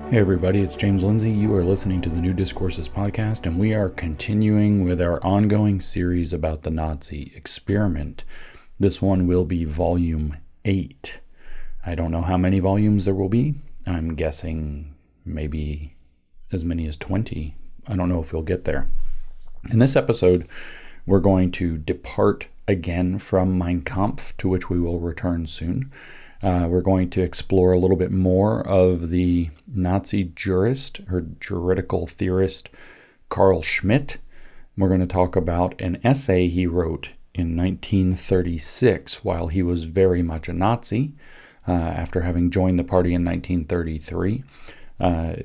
Hey everybody, it's James Lindsay. You are listening to the new Discourses podcast, and we are continuing with our ongoing series about the Nazi experiment. This one will be volume 8. I don't know how many volumes there will be. I'm guessing maybe as many as 20. I don't know if we'll get there. In this episode, we're going to depart again from Mein Kampf, to which we will return soon. We're going to explore a little bit more of the Nazi jurist or juridical theorist Carl Schmitt. We're going to talk about an essay he wrote in 1936 while he was very much a Nazi, after having joined the party in 1933,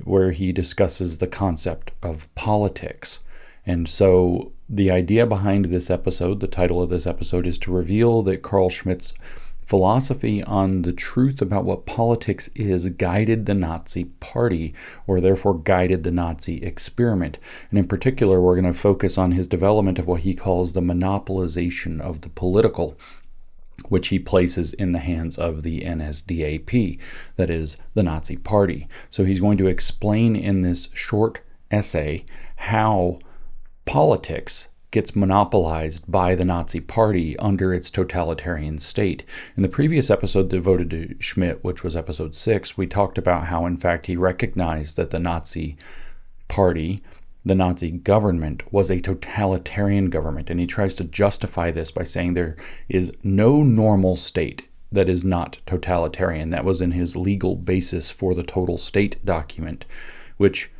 where he discusses the concept of politics. And so the idea behind this episode, the title of this episode, is to reveal that Carl Schmitt's philosophy on the truth about what politics is guided the Nazi party, or therefore guided the Nazi experiment. And in particular, we're going to focus on his development of what he calls the monopolization of the political, which he places in the hands of the NSDAP, that is, the Nazi party. So he's going to explain in this short essay how politics gets monopolized by the Nazi party under its totalitarian state. In the previous episode devoted to Schmitt, which was episode 6, we talked about how, in fact, he recognized that the Nazi party, the Nazi government, was a totalitarian government, and he tries to justify this by saying there is no normal state that is not totalitarian. That was in his legal basis for the total state document, which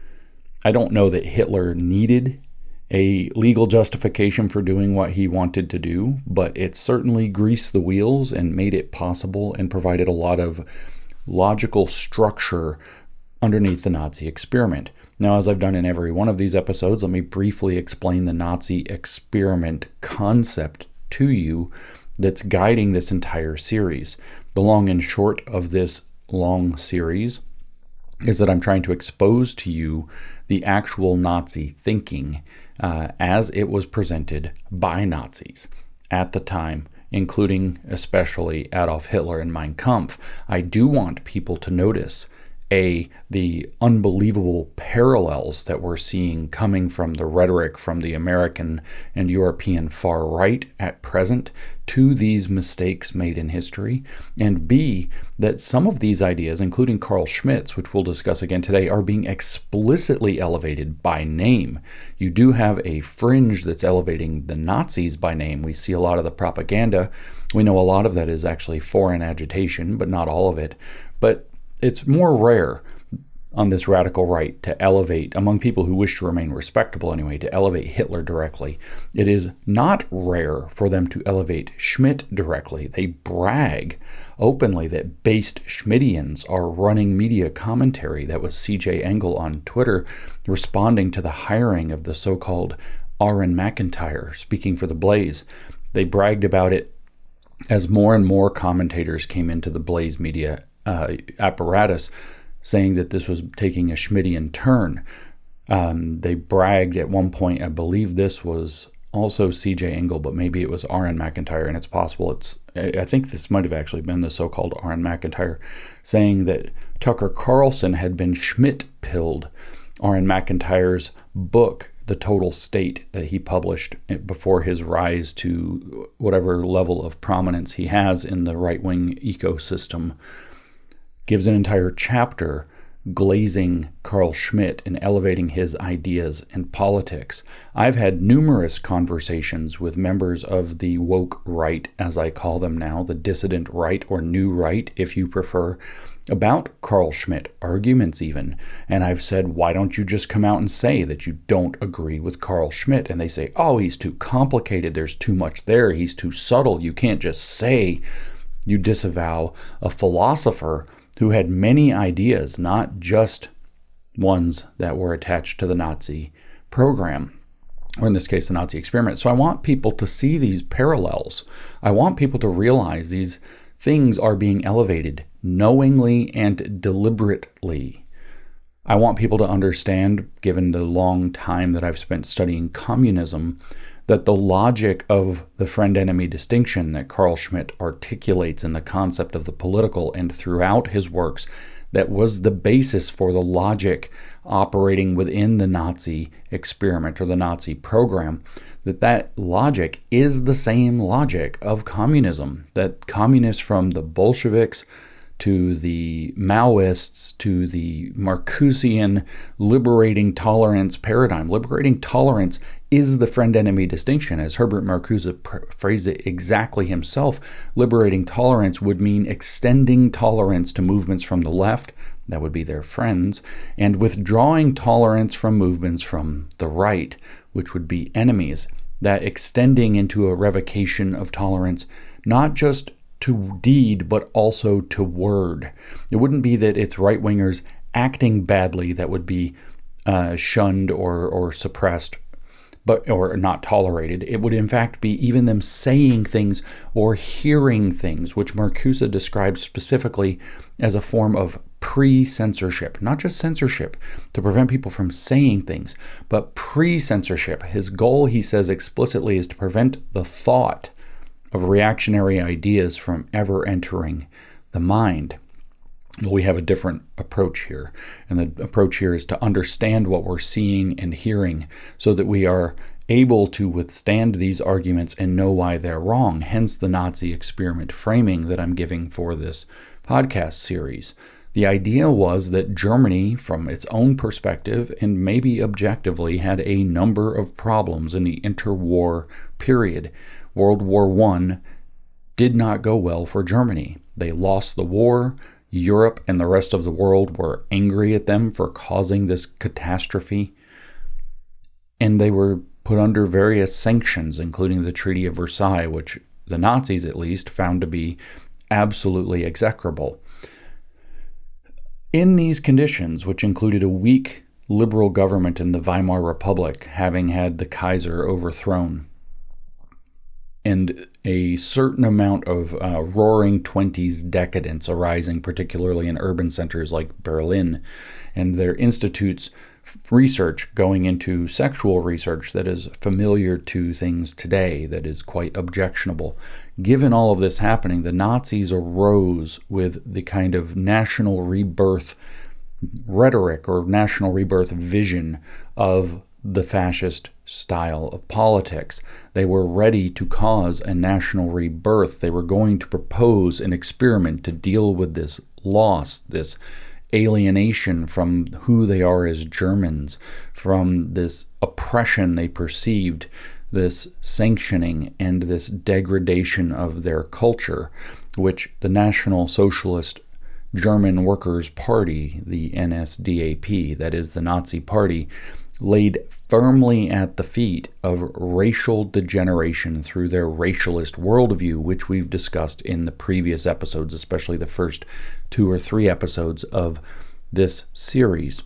I don't know that Hitler needed a legal justification for doing what he wanted to do, but it certainly greased the wheels and made it possible and provided a lot of logical structure underneath the Nazi experiment. Now, as I've done in every one of these episodes, let me briefly explain the Nazi experiment concept to you that's guiding this entire series. The long and short of this long series is that I'm trying to expose to you the actual Nazi thinking as it was presented by Nazis at the time, including especially Adolf Hitler and Mein Kampf. I do want people to notice the unbelievable parallels that we're seeing coming from the rhetoric from the American and European far right at present to these mistakes made in history, and B, that some of these ideas, including Carl Schmitt's, which we'll discuss again today, are being explicitly elevated by name. You do have a fringe that's elevating the Nazis by name. We see a lot of the propaganda. We know a lot of that is actually foreign agitation, but not all of it. But it's more rare on this radical right to elevate, among people who wish to remain respectable anyway, to elevate Hitler directly. It is not rare for them to elevate Schmitt directly. They brag openly that based Schmittians are running media commentary. That was C.J. Engel on Twitter responding to the hiring of the so-called Aaron McIntyre, speaking for the Blaze. They bragged about it as more and more commentators came into the Blaze media apparatus, saying that this was taking a Schmittian turn. They bragged at one point, I believe this was also C.J. Engel, but maybe it was Aaron McIntyre, and it's possible I think this might have actually been the so-called Aaron McIntyre, saying that Tucker Carlson had been Schmitt-pilled Aaron McIntyre's book, The Total State, that he published before his rise to whatever level of prominence he has in the right-wing ecosystem, gives an entire chapter glazing Carl Schmitt and elevating his ideas in politics. I've had numerous conversations with members of the woke right, as I call them now, the dissident right or new right, if you prefer, about Carl Schmitt, arguments even. And I've said, why don't you just come out and say that you don't agree with Carl Schmitt? And they say, oh, he's too complicated. There's too much there. He's too subtle. You can't just say you disavow a philosopher who had many ideas, not just ones that were attached to the Nazi program, or in this case, the Nazi experiment. So I want people to see these parallels. I want people to realize these things are being elevated knowingly and deliberately. I want people to understand, given the long time that I've spent studying communism, that the logic of the friend-enemy distinction that Carl Schmitt articulates in the concept of the political and throughout his works, that was the basis for the logic operating within the Nazi experiment or the Nazi program, that logic is the same logic of communism, that communists from the Bolsheviks to the Maoists to the Marcusean liberating tolerance paradigm. Liberating tolerance is the friend-enemy distinction. As Herbert Marcuse phrased it exactly himself, liberating tolerance would mean extending tolerance to movements from the left, that would be their friends, and withdrawing tolerance from movements from the right, which would be enemies. That extending into a revocation of tolerance, not just to deed, but also to word. It wouldn't be that it's right-wingers acting badly that would be shunned or suppressed, or not tolerated. It would in fact be even them saying things or hearing things, which Marcuse describes specifically as a form of pre-censorship, not just censorship to prevent people from saying things, but pre-censorship. His goal, he says explicitly, is to prevent the thought of reactionary ideas from ever entering the mind. Well, we have a different approach here, and the approach here is to understand what we're seeing and hearing so that we are able to withstand these arguments and know why they're wrong, hence the Nazi experiment framing that I'm giving for this podcast series. The idea was that Germany, from its own perspective and maybe objectively, had a number of problems in the interwar period. World War I did not go well for Germany. They lost the war. Europe and the rest of the world were angry at them for causing this catastrophe. And they were put under various sanctions, including the Treaty of Versailles, which the Nazis at least found to be absolutely execrable. In these conditions, which included a weak liberal government in the Weimar Republic, having had the Kaiser overthrown, and a certain amount of roaring 20s decadence arising, particularly in urban centers like Berlin, and their institutes research going into sexual research that is familiar to things today, that is quite objectionable. Given all of this happening, the Nazis arose with the kind of national rebirth rhetoric or national rebirth vision of the fascist style of politics. They were ready to cause a national rebirth. They were going to propose an experiment to deal with this loss, this alienation from who they are as Germans, from this oppression they perceived, this sanctioning and this degradation of their culture, which the National Socialist German Workers' Party, the NSDAP, that is the Nazi Party, laid firmly at the feet of racial degeneration through their racialist worldview, which we've discussed in the previous episodes, especially the first 2 or 3 episodes of this series.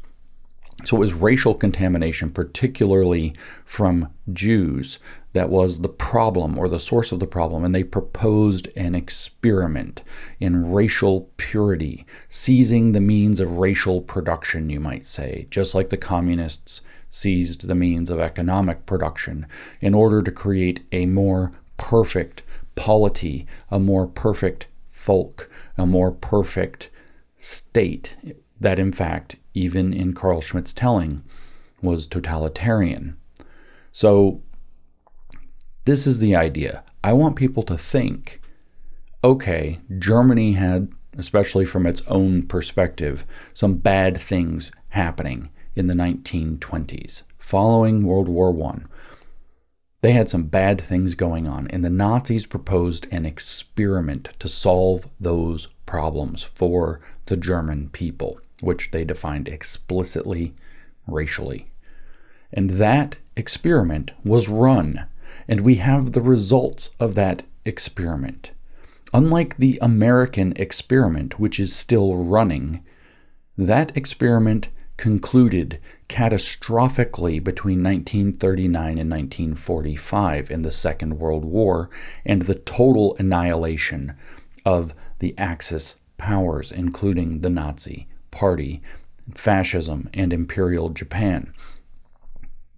So it was racial contamination, particularly from Jews, that was the problem or the source of the problem, and they proposed an experiment in racial purity, seizing the means of racial production, you might say, just like the communists seized the means of economic production in order to create a more perfect polity, a more perfect folk, a more perfect state that, in fact, even in Carl Schmitt's telling, was totalitarian. So this is the idea. I want people to think, okay, Germany had, especially from its own perspective, some bad things happening in the 1920s, following World War I. They had some bad things going on, and the Nazis proposed an experiment to solve those problems for the German people, which they defined explicitly racially. And that experiment was run, and we have the results of that experiment. Unlike the American experiment, which is still running, that experiment concluded catastrophically between 1939 and 1945 in the Second World War, and the total annihilation of the Axis powers, including the Nazi Party, fascism, and Imperial Japan.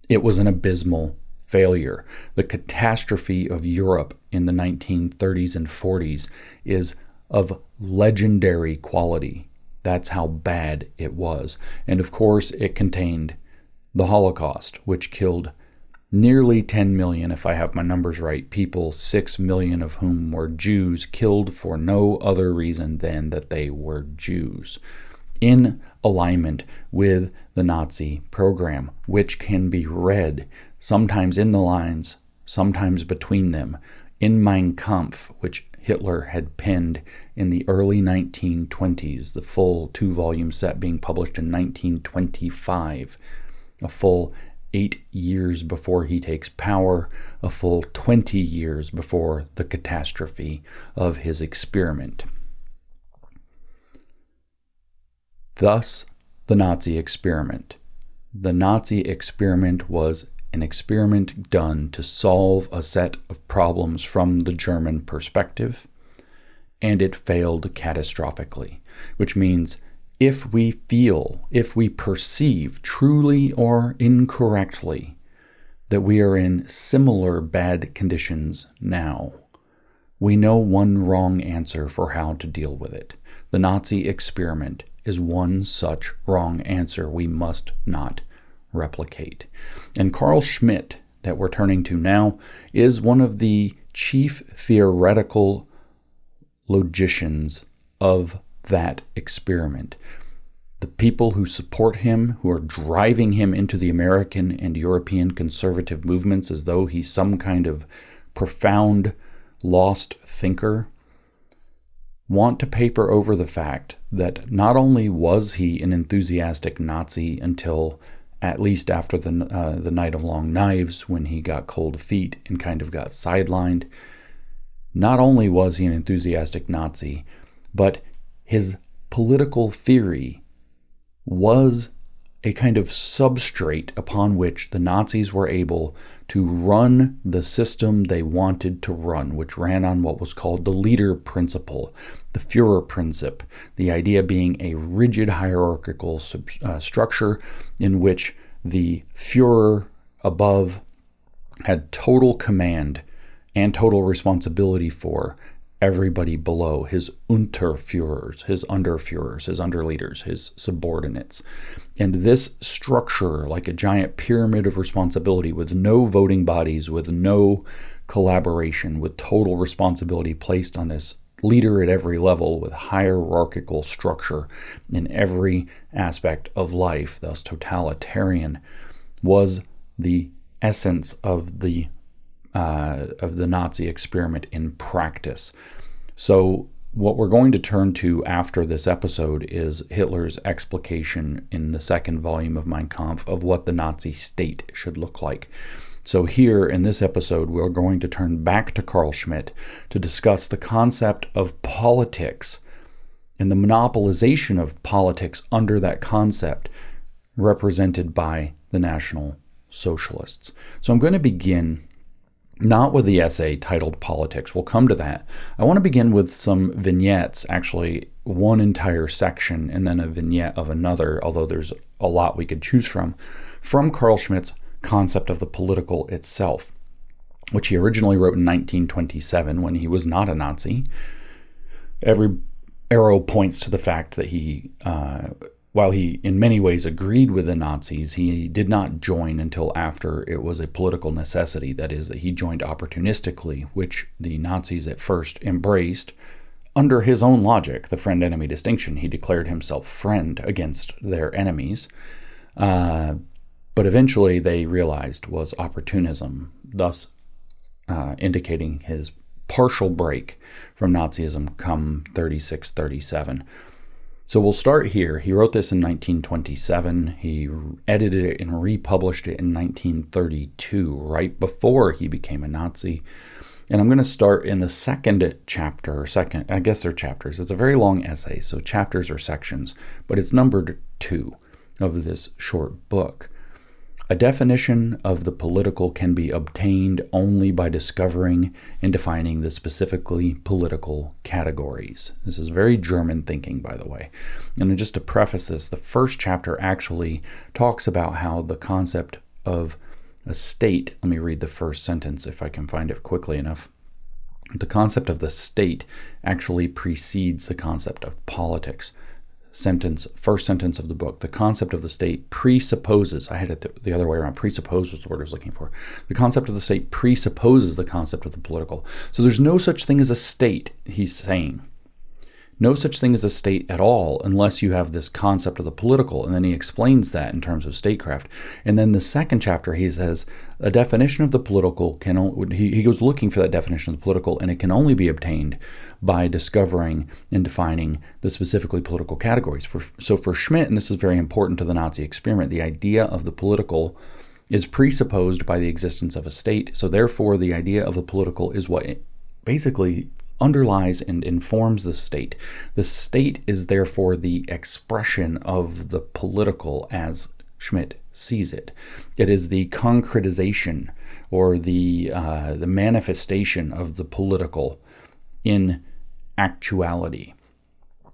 It was an abysmal failure. The catastrophe of Europe in the 1930s and 40s is of legendary quality. That's how bad it was. And of course, it contained the Holocaust, which killed nearly 10 million, if I have my numbers right, people, 6 million of whom were Jews, killed for no other reason than that they were Jews, in alignment with the Nazi program, which can be read sometimes in the lines, sometimes between them, in Mein Kampf, which Hitler had penned in the early 1920s, the full 2-volume set being published in 1925, a full 8 years before he takes power, a full 20 years before the catastrophe of his experiment. Thus, the Nazi experiment. The Nazi experiment was an experiment done to solve a set of problems from the German perspective, and it failed catastrophically, which means if we perceive truly or incorrectly that we are in similar bad conditions now, we know one wrong answer for how to deal with it. The Nazi experiment is one such wrong answer we must not replicate. And Carl Schmitt, that we're turning to now, is one of the chief theoretical logicians of that experiment. The people who support him, who are driving him into the American and European conservative movements as though he's some kind of profound lost thinker, want to paper over the fact that not only was he an enthusiastic Nazi until at least after the Night of Long Knives, when he got cold feet and kind of got sidelined, not only was he an enthusiastic Nazi, but his political theory was a kind of substrate upon which the Nazis were able to run the system they wanted to run, which ran on what was called the leader principle, the Führer principle, the idea being a rigid hierarchical structure in which the Führer above had total command and total responsibility for everybody below, his Unterführers, his underführers, his underleaders, his subordinates. And this structure, like a giant pyramid of responsibility with no voting bodies, with no collaboration, with total responsibility placed on this leader at every level, with hierarchical structure in every aspect of life, thus totalitarian, was the essence of the Nazi experiment in practice. So what we're going to turn to after this episode is Hitler's explication in the second volume of Mein Kampf of what the Nazi state should look like. So here in this episode, we're going to turn back to Carl Schmitt to discuss the concept of politics and the monopolization of politics under that concept represented by the National Socialists. So I'm going to begin not with the essay titled Politics. We'll come to that. I want to begin with some vignettes, actually one entire section and then a vignette of another, although there's a lot we could choose from Carl Schmitt's concept of the political itself, which he originally wrote in 1927 when he was not a Nazi. Every arrow points to the fact that he, while he in many ways agreed with the Nazis, he did not join until after it was a political necessity. That is, that he joined opportunistically, which the Nazis at first embraced. Under his own logic, the friend-enemy distinction, he declared himself friend against their enemies. But eventually they realized was opportunism, thus indicating his partial break from Nazism come 36-37. So we'll start here. He wrote this in 1927. He edited it and republished it in 1932, right before he became a Nazi. And I'm going to start in the second chapter, I guess they're chapters. It's a very long essay, so chapters or sections, but it's numbered 2 of this short book. A definition of the political can be obtained only by discovering and defining the specifically political categories. This is very German thinking, by the way. And just to preface this, the first chapter actually talks about how the concept of a state, let me read the first sentence if I can find it quickly enough. The concept of the state actually precedes the concept of politics. first sentence of the book, the concept of the state presupposes, I had it the other way around, presuppose was the word I was looking for. The concept of the state presupposes the concept of the political. So there's no such thing as a state, he's saying. No such thing as a state at all unless you have this concept of the political. And then he explains that in terms of statecraft. And then the second chapter, he says, a definition of the political he goes looking for that definition of the political, and it can only be obtained by discovering and defining the specifically political categories. So for Schmitt, and this is very important to the Nazi experiment, the idea of the political is presupposed by the existence of a state. So therefore, the idea of the political is what basically underlies and informs the state. The state is therefore the expression of the political as Schmitt sees it. It is the concretization or the manifestation of the political in actuality.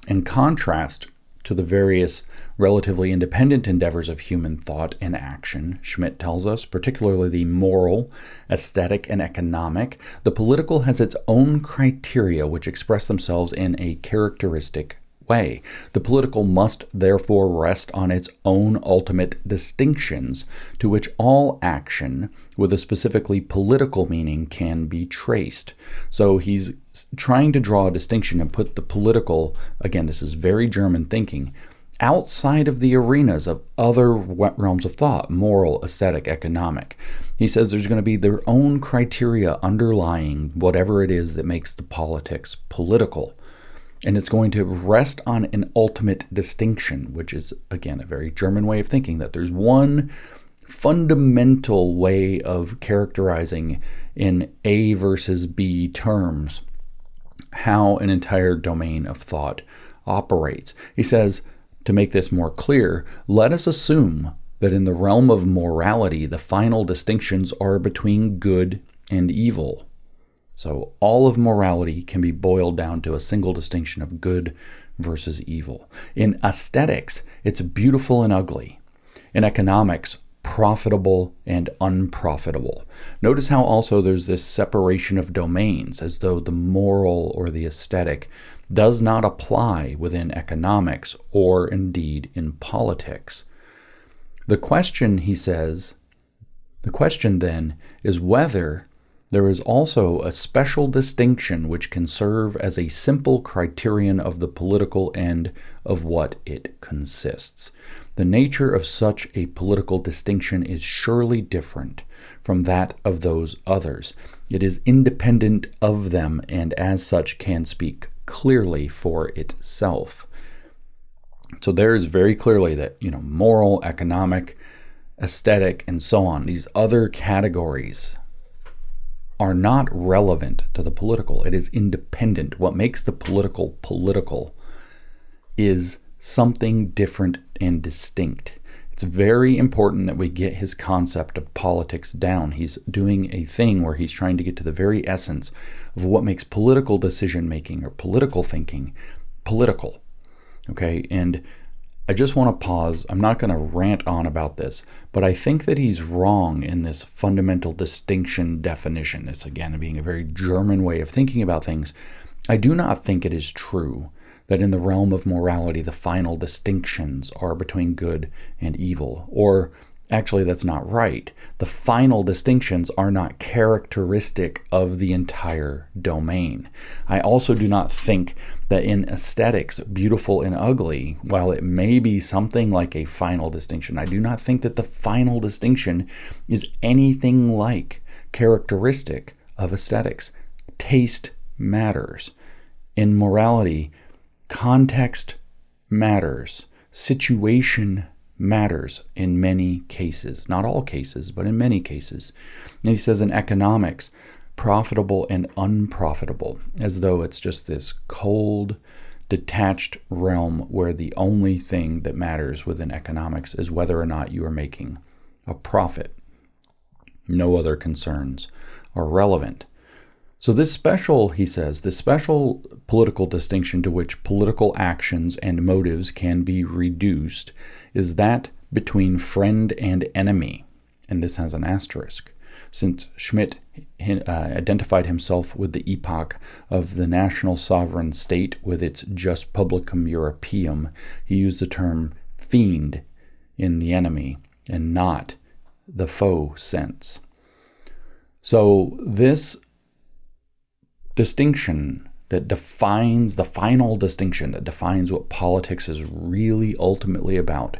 In contrast to the various relatively independent endeavors of human thought and action, Schmitt tells us, particularly the moral, aesthetic, and economic, the political has its own criteria which express themselves in a characteristic way. The political must therefore rest on its own ultimate distinctions, to which all action with a specifically political meaning can be traced. So he's trying to draw a distinction and put the political, again, this is very German thinking, outside of the arenas of other realms of thought, moral, aesthetic, economic. He says there's going to be their own criteria underlying whatever it is that makes the politics political. And it's going to rest on an ultimate distinction, which is, again, a very German way of thinking, that there's one fundamental way of characterizing in A versus B terms how an entire domain of thought operates. He says, to make this more clear, let us assume that in the realm of morality, the final distinctions are between good and evil. So all of morality can be boiled down to a single distinction of good versus evil. In aesthetics, it's beautiful and ugly. In economics, profitable and unprofitable. Notice how also there's this separation of domains, as though the moral or the aesthetic does not apply within economics or indeed in politics. The question, he says, the question then is whether there is also a special distinction which can serve as a simple criterion of the political and of what it consists. The nature of such a political distinction is surely different from that of those others. It is independent of them and as such can speak clearly for itself. So there is very clearly that, moral, economic, aesthetic, and so on, these other categories are not relevant to the political. It is independent. What makes the political is something different and distinct. It's very important that we get his concept of politics down. He's doing a thing where he's trying to get to the very essence of what makes political decision-making or political thinking political. Okay, and I just want to pause. I'm not going to rant on about this, but I think that he's wrong in this fundamental distinction definition. This, again, being a very German way of thinking about things. I do not think it is true that in the realm of morality, the final distinctions are between good and evil. Or actually, that's not right. The final distinctions are not characteristic of the entire domain. I also do not think that in aesthetics, beautiful and ugly, while it may be something like a final distinction, I do not think that the final distinction is anything like characteristic of aesthetics. Taste matters. In morality, context matters. Situation matters in many cases. Not all cases, but in many cases. And he says in economics, profitable and unprofitable, as though it's just this cold, detached realm where the only thing that matters within economics is whether or not you are making a profit. No other concerns are relevant. So this special, he says, this special political distinction to which political actions and motives can be reduced is that between friend and enemy. And this has an asterisk. Since Schmitt identified himself with the epoch of the national sovereign state with its jus publicum Europaeum, he used the term fiend in the enemy and not the foe sense. So this distinction that defines the final distinction that defines what politics is really ultimately about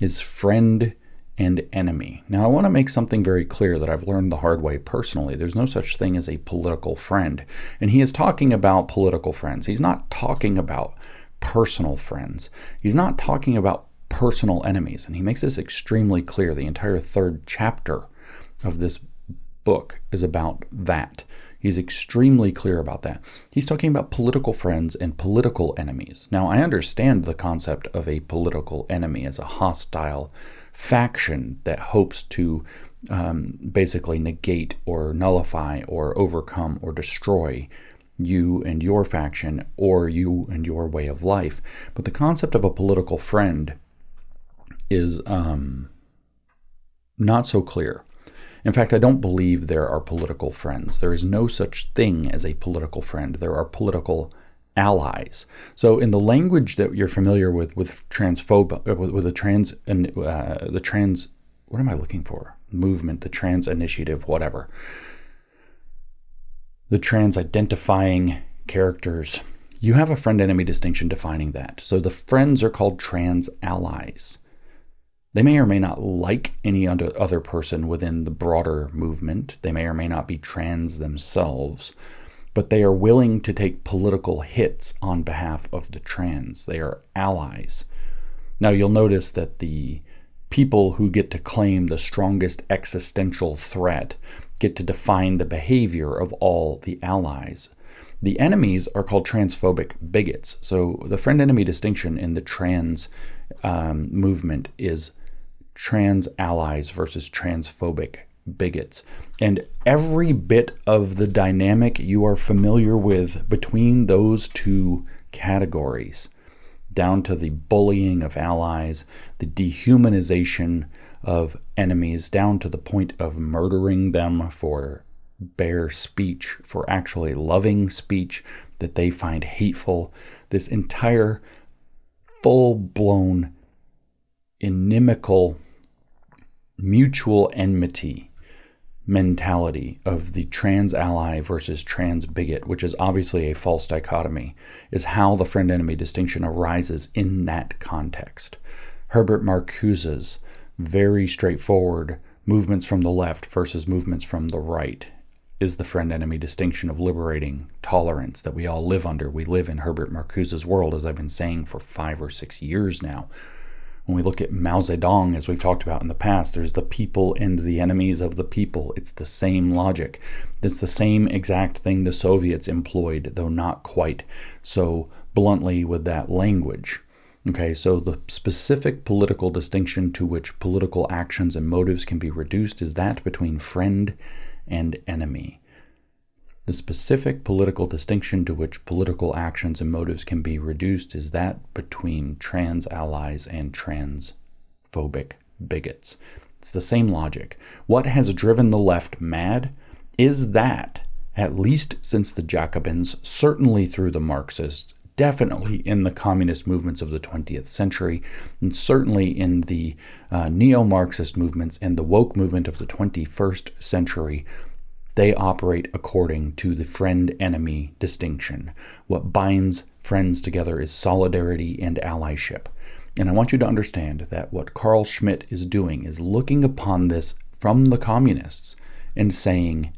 is friend and enemy. Now, I want to make something very clear that I've learned the hard way personally. There's no such thing as a political friend. And he is talking about political friends. He's not talking about personal friends. He's not talking about personal enemies. And he makes this extremely clear. The entire third chapter of this book is about that. He's extremely clear about that. He's talking about political friends and political enemies. Now, I understand the concept of a political enemy as a hostile faction that hopes to basically negate or nullify or overcome or destroy you and your faction or you and your way of life. But the concept of a political friend is not so clear. In fact, I don't believe there are political friends. There is no such thing as a political friend. There are political allies. So in the language that you're familiar with the trans, what am I looking for? Movement, the trans initiative, whatever. The trans identifying characters. You have a friend-enemy distinction defining that. So the friends are called trans allies. They may or may not like any other person within the broader movement. They may or may not be trans themselves, but they are willing to take political hits on behalf of the trans. They are allies. Now, you'll notice that the people who get to claim the strongest existential threat get to define the behavior of all the allies. The enemies are called transphobic bigots. So the friend-enemy distinction in the trans movement is trans allies versus transphobic bigots. And every bit of the dynamic you are familiar with between those two categories, down to the bullying of allies, the dehumanization of enemies, down to the point of murdering them for bare speech, for actually loving speech that they find hateful, this entire full-blown inimical mutual enmity mentality of the trans ally versus trans bigot, which is obviously a false dichotomy, is how the friend-enemy distinction arises in that context. Herbert Marcuse's very straightforward movements from the left versus movements from the right is the friend-enemy distinction of liberating tolerance that we all live under. We live in Herbert Marcuse's world, as I've been saying for 5 or 6 years now. When we look at Mao Zedong, as we've talked about in the past, there's the people and the enemies of the people. It's the same logic. It's the same exact thing the Soviets employed, though not quite so bluntly with that language. Okay, so the specific political distinction to which political actions and motives can be reduced is that between friend and enemy. The specific political distinction to which political actions and motives can be reduced is that between trans allies and transphobic bigots. It's the same logic. What has driven the left mad is that, at least since the Jacobins, certainly through the Marxists, definitely in the communist movements of the 20th century, and certainly in the neo-Marxist movements and the woke movement of the 21st century, they operate according to the friend-enemy distinction. What binds friends together is solidarity and allyship. And I want you to understand that what Carl Schmitt is doing is looking upon this from the communists and saying,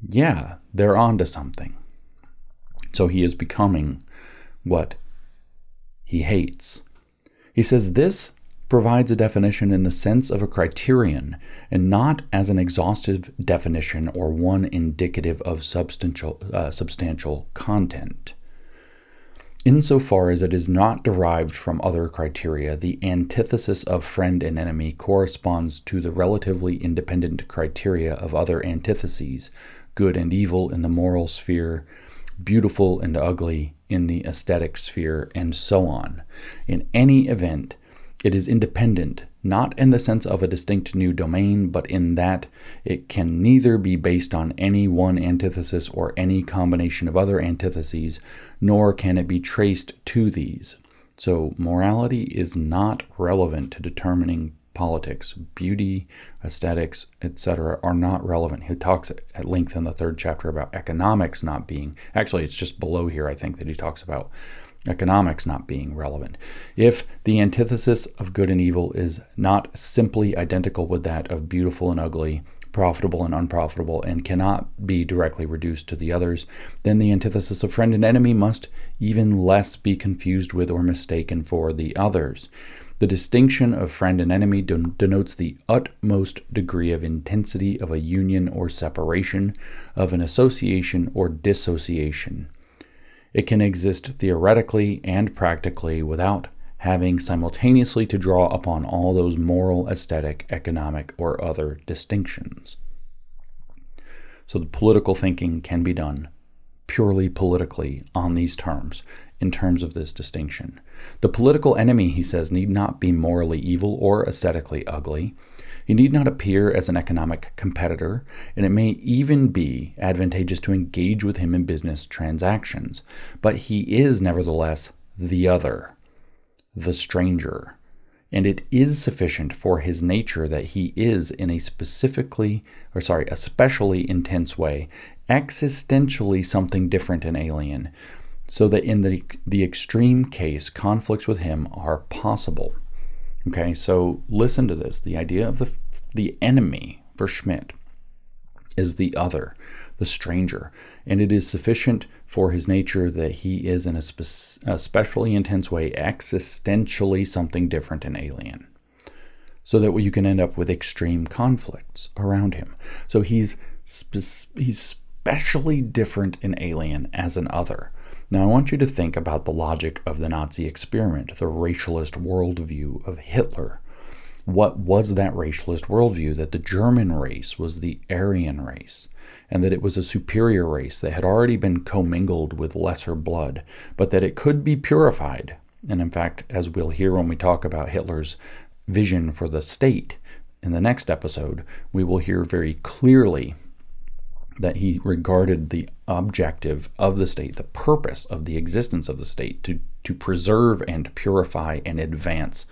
yeah, they're onto something. So he is becoming what he hates. He says this provides a definition in the sense of a criterion and not as an exhaustive definition or one indicative of substantial content. Insofar as it is not derived from other criteria, the antithesis of friend and enemy corresponds to the relatively independent criteria of other antitheses, good and evil in the moral sphere, beautiful and ugly in the aesthetic sphere, and so on. In any event, it is independent not in the sense of a distinct new domain, but in that it can neither be based on any one antithesis or any combination of other antitheses, nor can it be traced to these. So morality is not relevant to determining politics. Beauty, aesthetics, etc. are not relevant. He talks at length in the 3rd chapter about economics not being, actually it's just below here I think that he talks about economics not being relevant. If the antithesis of good and evil is not simply identical with that of beautiful and ugly, profitable and unprofitable, and cannot be directly reduced to the others, then the antithesis of friend and enemy must even less be confused with or mistaken for the others. The distinction of friend and enemy denotes the utmost degree of intensity of a union or separation, of an association or dissociation. It can exist theoretically and practically without having simultaneously to draw upon all those moral, aesthetic, economic, or other distinctions. So the political thinking can be done purely politically on these terms, in terms of this distinction. The political enemy, he says, need not be morally evil or aesthetically ugly. He need not appear as an economic competitor, and it may even be advantageous to engage with him in business transactions. But he is nevertheless the other, the stranger, and it is sufficient for his nature that he is in a especially intense way, existentially something different and alien, so that in the extreme case, conflicts with him are possible. Okay, so listen to this. The idea of the enemy for Schmitt is the other, the stranger, and it is sufficient for his nature that he is in a especially intense way, existentially something different and alien, so that you can end up with extreme conflicts around him. So he's specially different and alien as an other. Now I want you to think about the logic of the Nazi experiment, the racialist worldview of Hitler. What was that racialist worldview? That the German race was the Aryan race, and that it was a superior race that had already been commingled with lesser blood, but that it could be purified. And in fact, as we'll hear when we talk about Hitler's vision for the state in the next episode, we will hear very clearly that he regarded the objective of the state, the purpose of the existence of the state, to preserve and purify and advance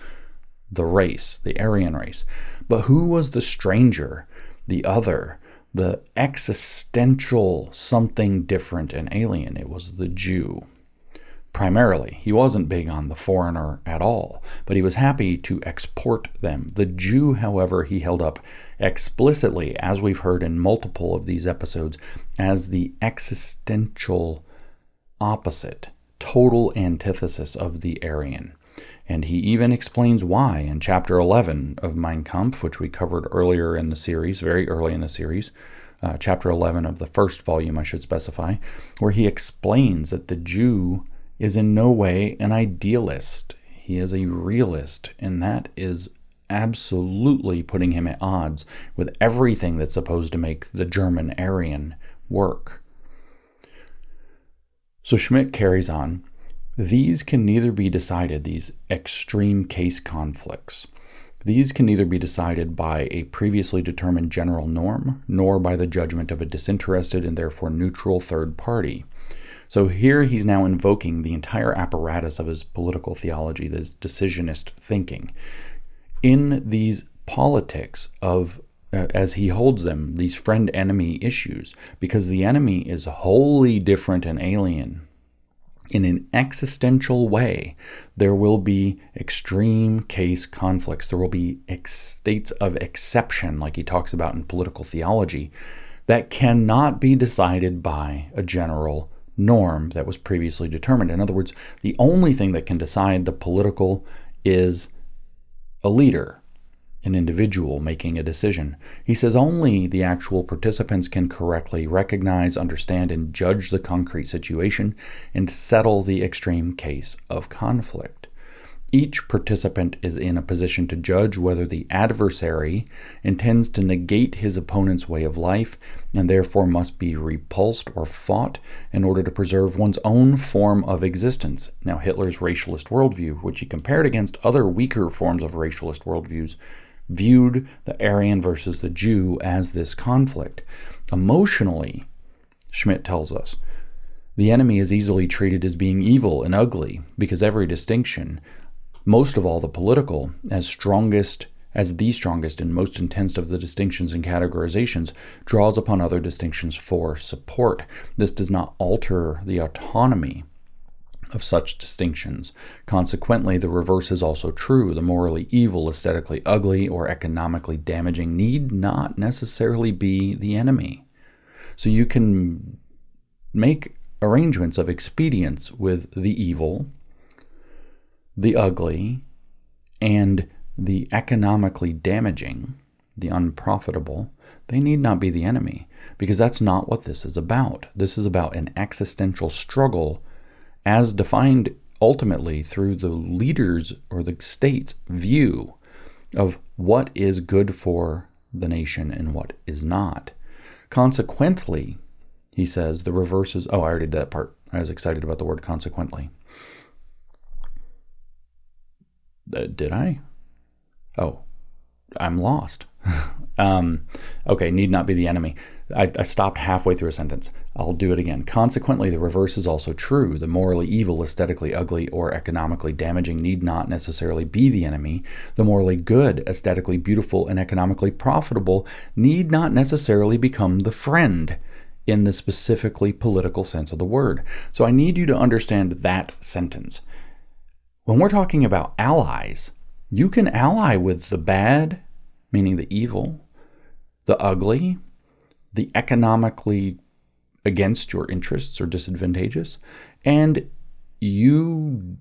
the race, the Aryan race. But who was the stranger, the other, the existential something different and alien? It was the Jew. Primarily, he wasn't big on the foreigner at all, but he was happy to export them. The Jew, however, he held up explicitly, as we've heard in multiple of these episodes, as the existential opposite, total antithesis of the Aryan. And he even explains why in chapter 11 of Mein Kampf, which we covered earlier in the series, very early in the series, chapter 11 of the first volume, I should specify, where he explains that the Jew is in no way an idealist. He is a realist, and that is absolutely putting him at odds with everything that's supposed to make the German Aryan work. So Schmitt carries on. These can neither be decided, these extreme case conflicts. These can neither be decided by a previously determined general norm, nor by the judgment of a disinterested and therefore neutral third party. So here he's now invoking the entire apparatus of his political theology, this decisionist thinking. In these politics of, as he holds them, these friend-enemy issues, because the enemy is wholly different and alien. In an existential way, there will be extreme case conflicts. There will be states of exception, like he talks about in political theology, that cannot be decided by a general norm that was previously determined. In other words, the only thing that can decide the political is a leader, an individual making a decision. He says only the actual participants can correctly recognize, understand, and judge the concrete situation and settle the extreme case of conflict. Each participant is in a position to judge whether the adversary intends to negate his opponent's way of life and therefore must be repulsed or fought in order to preserve one's own form of existence. Now, Hitler's racialist worldview, which he compared against other weaker forms of racialist worldviews, viewed the Aryan versus the Jew as this conflict. Emotionally, Schmitt tells us, the enemy is easily treated as being evil and ugly because every distinction, most of all the political, as the strongest and most intense of the distinctions and categorizations, draws upon other distinctions for support. This does not alter the autonomy of such distinctions. Consequently, the reverse is also true. The morally evil, aesthetically ugly, or economically damaging need not necessarily be the enemy. So you can make arrangements of expedience with the evil, the ugly, and the economically damaging, the unprofitable. They need not be the enemy, because that's not what this is about. This is about an existential struggle as defined ultimately through the leaders or the state's view of what is good for the nation and what is not. Consequently, he says, the reverse is... Oh, I already did that part. I was excited about the word consequently. Did I? Oh, I'm lost. Okay, need not be the enemy. I stopped halfway through a sentence. I'll do it again. Consequently, the reverse is also true. The morally evil, aesthetically ugly, or economically damaging need not necessarily be the enemy. The morally good, aesthetically beautiful, and economically profitable need not necessarily become the friend in the specifically political sense of the word. So I need you to understand that sentence. When we're talking about allies, you can ally with the bad, meaning the evil, the ugly, the economically against your interests or disadvantageous, and you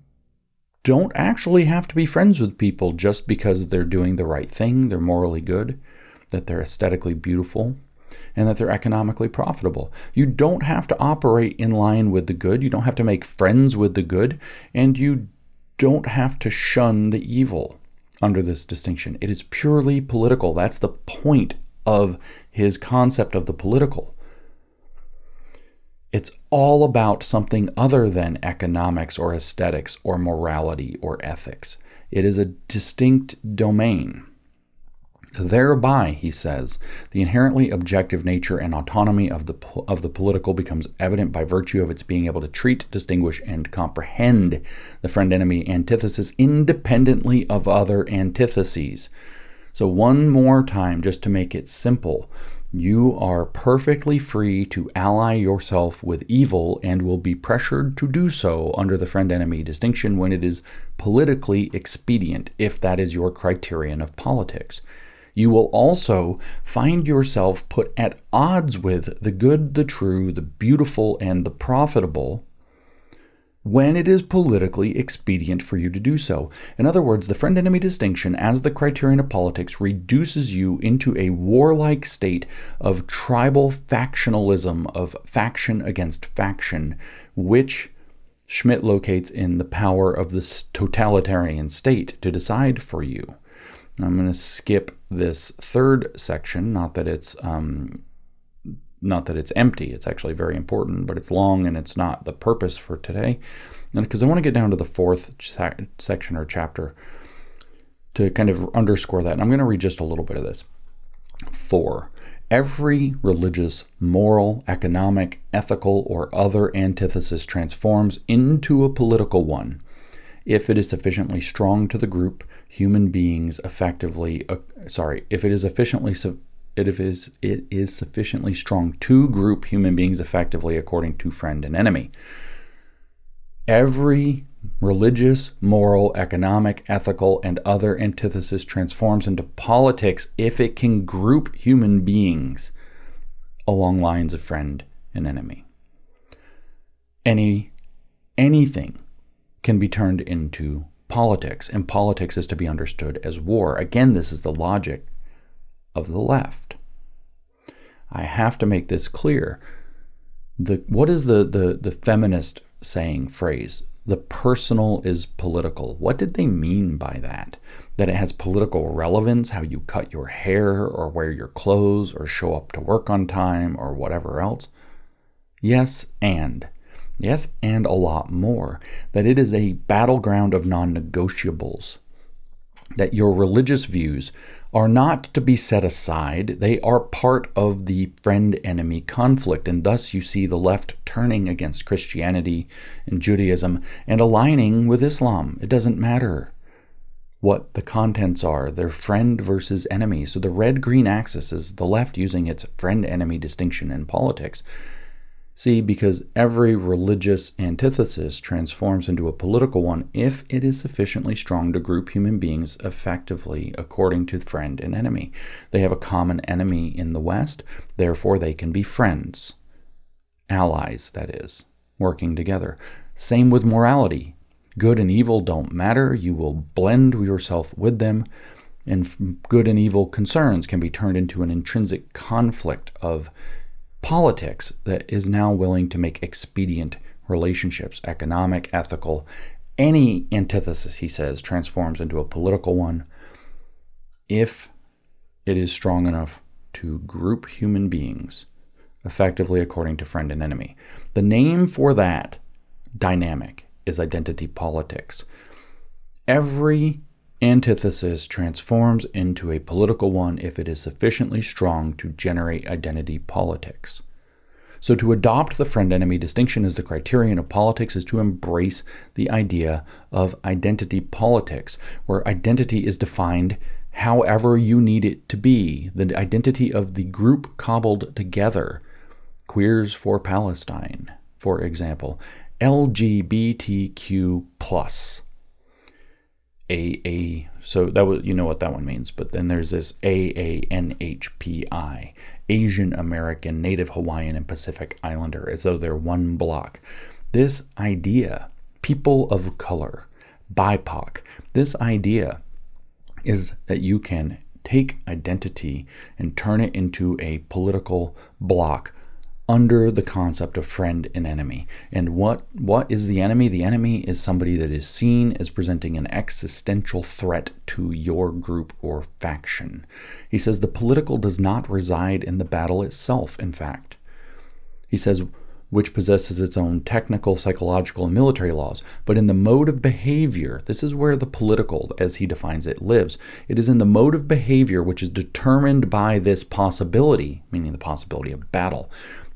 don't actually have to be friends with people just because they're doing the right thing, they're morally good, that they're aesthetically beautiful, and that they're economically profitable. You don't have to operate in line with the good, you don't have to make friends with the good, and you don't have to shun the evil under this distinction. It is purely political. That's the point of his concept of the political. It's all about something other than economics or aesthetics or morality or ethics. It is a distinct domain. Thereby, he says, the inherently objective nature and autonomy of the political becomes evident by virtue of its being able to treat, distinguish, and comprehend the friend-enemy antithesis independently of other antitheses. So one more time, just to make it simple, you are perfectly free to ally yourself with evil and will be pressured to do so under the friend-enemy distinction when it is politically expedient, if that is your criterion of politics. You will also find yourself put at odds with the good, the true, the beautiful, and the profitable when it is politically expedient for you to do so. In other words, the friend-enemy distinction as the criterion of politics reduces you into a warlike state of tribal factionalism, of faction against faction, which Schmitt locates in the power of the totalitarian state to decide for you. I'm going to skip this third section, not that it's empty. It's actually very important, but it's long and it's not the purpose for today. And because I want to get down to the fourth section or chapter to kind of underscore that. And I'm going to read just a little bit of this. 4. Every religious, moral, economic, ethical, or other antithesis transforms into a political one if it is sufficiently strong to the group human beings effectively, if it is sufficiently strong to group human beings effectively according to friend and enemy. Every religious, moral, economic, ethical, and other antithesis transforms into politics if it can group human beings along lines of friend and enemy. Anything can be turned into politics, and politics is to be understood as war. Again, this is the logic of the left. I have to make this clear. What is the feminist saying phrase? The personal is political. What did they mean by that? That it has political relevance, how you cut your hair or wear your clothes or show up to work on time or whatever else? Yes, and a lot more. That it is a battleground of non-negotiables. That your religious views are not to be set aside. They are part of the friend-enemy conflict, and thus you see the left turning against Christianity and Judaism and aligning with Islam. It doesn't matter what the contents are. They're friend versus enemy. So the red-green axis is the left using its friend-enemy distinction in politics. See, because every religious antithesis transforms into a political one if it is sufficiently strong to group human beings effectively according to friend and enemy. They have a common enemy in the West, therefore they can be friends. Allies, that is, working together. Same with morality. Good and evil don't matter. You will blend yourself with them, and good and evil concerns can be turned into an intrinsic conflict of politics that is now willing to make expedient relationships, economic, ethical. Any antithesis, he says, transforms into a political one if it is strong enough to group human beings effectively according to friend and enemy. The name for that dynamic is identity politics. Every antithesis transforms into a political one if it is sufficiently strong to generate identity politics. So to adopt the friend-enemy distinction as the criterion of politics is to embrace the idea of identity politics, where identity is defined however you need it to be, the identity of the group cobbled together. Queers for Palestine, for example. LGBTQ+. AA, so that was, you know what that one means, but then there's this AANHPI, Asian American, Native Hawaiian, and Pacific Islander, as though they're one block. This idea, people of color, BIPOC, this idea is that you can take identity and turn it into a political block under the concept of friend and enemy. And what is the enemy? The enemy is somebody that is seen as presenting an existential threat to your group or faction. He says the political does not reside in the battle itself, in fact. He says, which possesses its own technical, psychological, and military laws, but in the mode of behavior. This is where the political, as he defines it, lives. It is in the mode of behavior which is determined by this possibility, meaning the possibility of battle,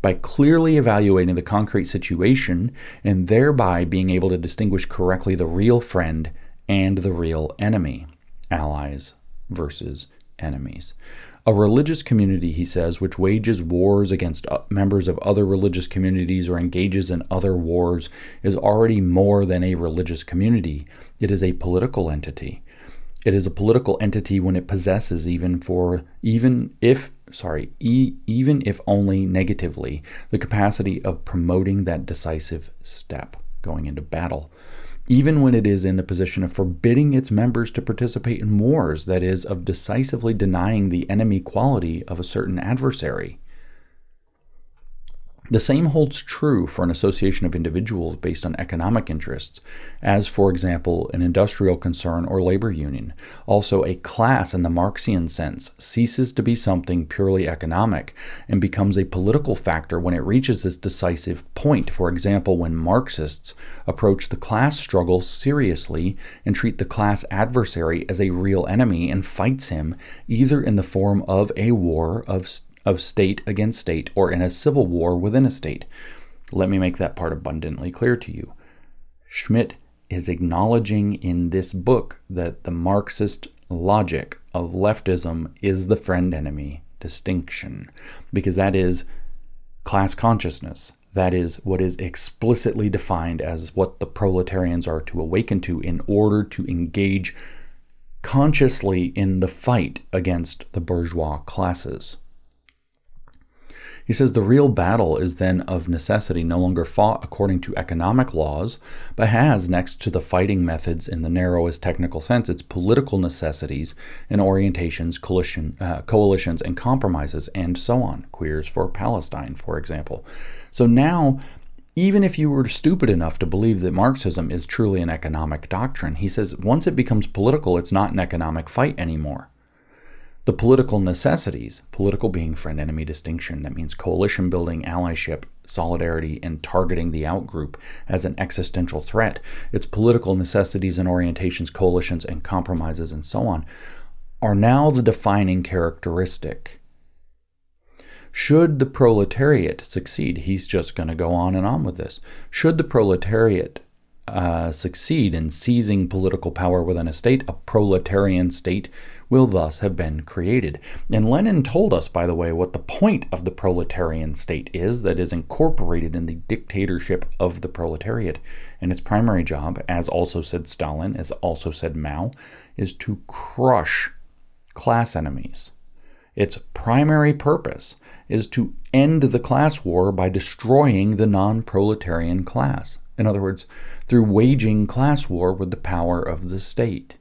by clearly evaluating the concrete situation and thereby being able to distinguish correctly the real friend and the real enemy, allies versus enemies. A religious community, he says, which wages wars against members of other religious communities or engages in other wars is already more than a religious community. It is a political entity. It is a political entity when it possesses, even if only negatively, the capacity of promoting that decisive step, going into battle. Even when it is in the position of forbidding its members to participate in wars, that is, of decisively denying the enemy quality of a certain adversary. The same holds true for an association of individuals based on economic interests, as, for example, an industrial concern or labor union. Also, a class in the Marxian sense ceases to be something purely economic and becomes a political factor when it reaches this decisive point. For example, when Marxists approach the class struggle seriously and treat the class adversary as a real enemy and fights him either in the form of a war of state against state or in a civil war within a state. Let me make that part abundantly clear to you. Schmitt is acknowledging in this book that the Marxist logic of leftism is the friend-enemy distinction, because that is class consciousness. That is what is explicitly defined as what the proletarians are to awaken to in order to engage consciously in the fight against the bourgeois classes. He says the real battle is then of necessity no longer fought according to economic laws, but has, next to the fighting methods in the narrowest technical sense, its political necessities and orientations, coalitions, and compromises, and so on. Queers for Palestine, for example. So now Even if you were stupid enough to believe that Marxism is truly an economic doctrine, he says once it becomes political, it's not an economic fight anymore. The political necessities, political being friend-enemy distinction, that means coalition building, allyship, solidarity, and targeting the outgroup as an existential threat. Its political necessities and orientations, coalitions, and compromises, and so on, are now the defining characteristic. Should the proletariat succeed, he's just going to go on and on with this. Should the proletariat succeed in seizing political power within a state, a proletarian state will thus have been created. And Lenin told us, by the way, what the point of the proletarian state is that is incorporated in the dictatorship of the proletariat. And its primary job, as also said Stalin, as also said Mao, is to crush class enemies. Its primary purpose is to end the class war by destroying the non-proletarian class. In other words, through waging class war with the power of the state.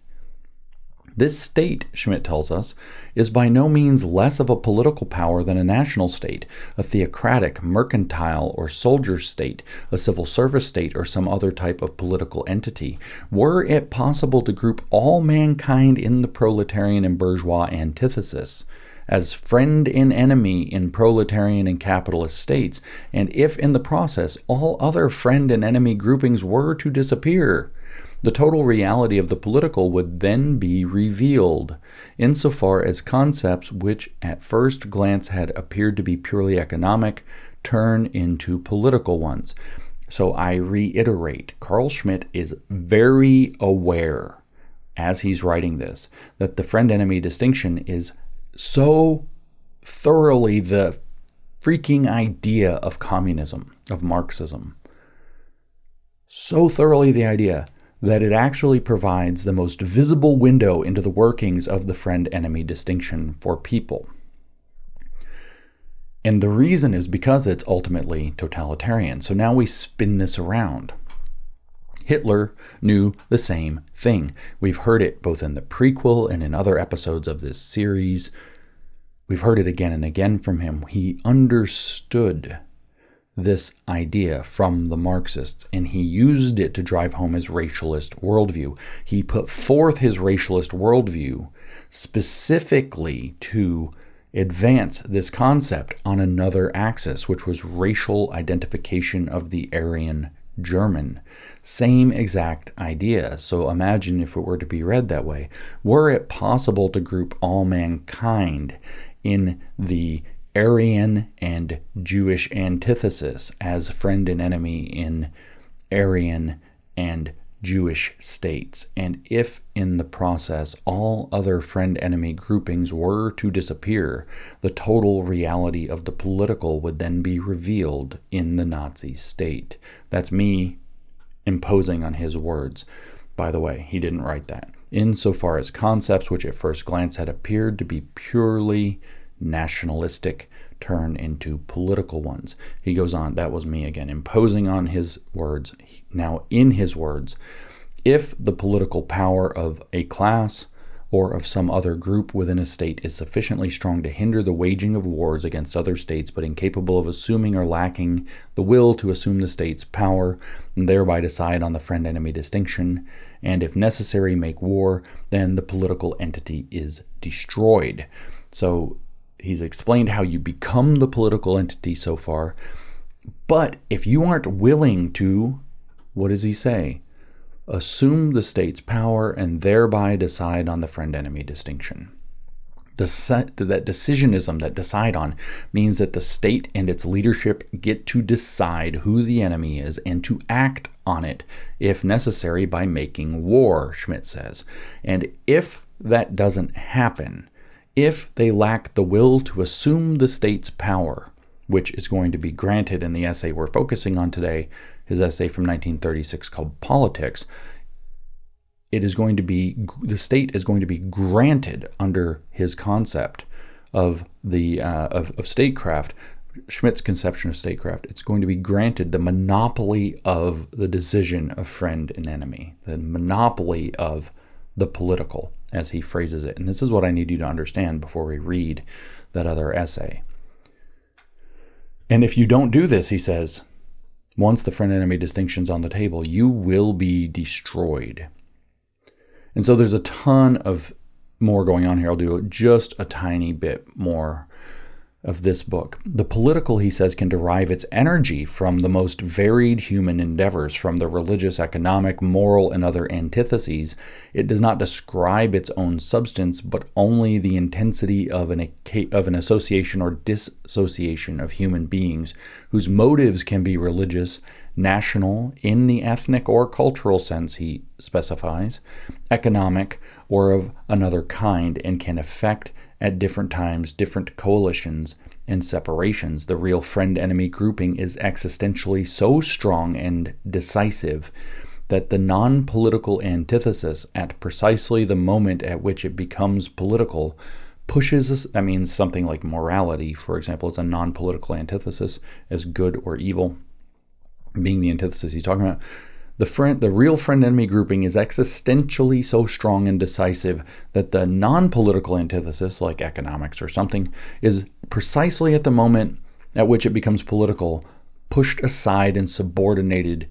This state, Schmitt tells us, is by no means less of a political power than a national state, a theocratic, mercantile, or soldier state, a civil service state, or some other type of political entity. Were it possible to group all mankind in the proletarian and bourgeois antithesis, as friend and enemy in proletarian and capitalist states, and if in the process all other friend and enemy groupings were to disappear, the total reality of the political would then be revealed, insofar as concepts which at first glance had appeared to be purely economic turn into political ones. So I reiterate, Carl Schmitt is very aware, as he's writing this, that the friend-enemy distinction is so thoroughly the freaking idea of communism, of Marxism. So thoroughly the idea that it actually provides the most visible window into the workings of the friend-enemy distinction for people. And the reason is because it's ultimately totalitarian. So now we spin this around. Hitler knew the same thing. We've heard it both in the prequel and in other episodes of this series. We've heard it again and again from him. He understood this idea from the Marxists, and he used it to drive home his racialist worldview. He put forth his racialist worldview specifically to advance this concept on another axis, which was racial identification of the Aryan German. Same exact idea. So imagine if it were to be read that way. Were it possible to group all mankind in the Aryan and Jewish antithesis as friend and enemy in Aryan and Jewish states, and if in the process all other friend-enemy groupings were to disappear, the total reality of the political would then be revealed in the Nazi state. That's me imposing on his words. By the way, he didn't write that. Insofar as concepts which at first glance had appeared to be purely nationalistic turn into political ones. He goes on, that was me again, imposing on his words. Now, in his words, if the political power of a class or of some other group within a state is sufficiently strong to hinder the waging of wars against other states, but incapable of assuming or lacking the will to assume the state's power and thereby decide on the friend-enemy distinction, and if necessary make war, then the political entity is destroyed. So he's explained how you become the political entity so far, but if you aren't willing to, what does he say? Assume the state's power and thereby decide on the friend-enemy distinction. That decisionism, that decide on, means that the state and its leadership get to decide who the enemy is and to act on it, if necessary, by making war, Schmitt says. And if that doesn't happen, if they lack the will to assume the state's power, which is going to be granted in the essay we're focusing on today, his essay from 1936 called Politics, the state is going to be granted under his concept of statecraft, Schmitt's conception of statecraft. It's going to be granted the monopoly of the decision of friend and enemy, the monopoly of the political, as he phrases it. And this is what I need you to understand before we read that other essay. And if you don't do this, he says, Once the friend-enemy distinction's on the table, you will be destroyed. And so there's a ton of more going on here. I'll do just a tiny bit more of this book. The political, he says, can derive its energy from the most varied human endeavors, from the religious, economic, moral, and other antitheses. It does not describe its own substance, but only the intensity of an association or dissociation of human beings, whose motives can be religious, national, in the ethnic or cultural sense, he specifies, economic, or of another kind, and can affect at different times different coalitions and separations. The real friend-enemy grouping is existentially so strong and decisive that the non-political antithesis, at precisely the moment at which it becomes political, pushes us. That means something like morality, for example, is a non-political antithesis as good or evil, being the antithesis he's talking about. The real friend-enemy grouping is existentially so strong and decisive that the non-political antithesis, like economics or something, is precisely at the moment at which it becomes political, pushed aside and subordinated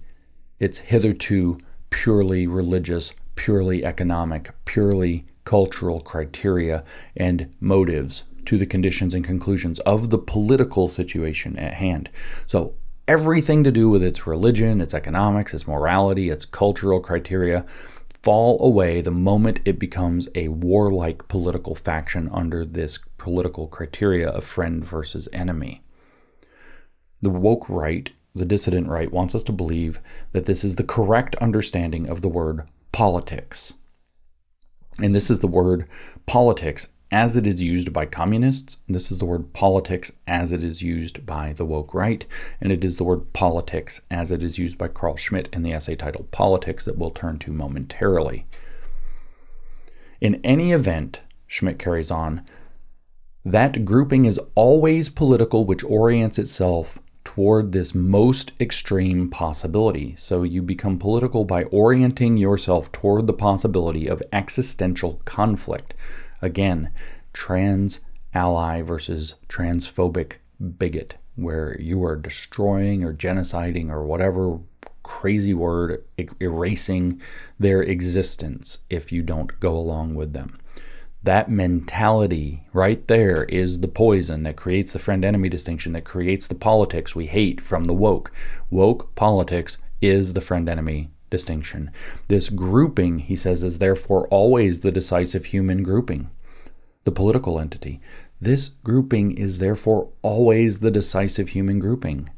its hitherto purely religious, purely economic, purely cultural criteria and motives to the conditions and conclusions of the political situation at hand. So everything to do with its religion, its economics, its morality, its cultural criteria fall away the moment it becomes a warlike political faction under this political criteria of friend versus enemy. The woke right, the dissident right, wants us to believe that this is the correct understanding of the word politics. And this is the word politics as it is used by communists. This is the word politics as it is used by the woke right. And it is the word politics as it is used by Carl Schmitt in the essay titled Politics that we'll turn to momentarily. In any event, Schmitt carries on, that grouping is always political, which orients itself toward this most extreme possibility. So you become political by orienting yourself toward the possibility of existential conflict. Again, trans ally versus transphobic bigot, where you are destroying or genociding or whatever crazy word, erasing their existence if you don't go along with them. That mentality right there is the poison that creates the friend-enemy distinction, that creates the politics we hate from the woke. Woke politics is the friend-enemy distinction. This grouping, he says, is therefore always the decisive human grouping, the political entity. This grouping is therefore always the decisive human grouping.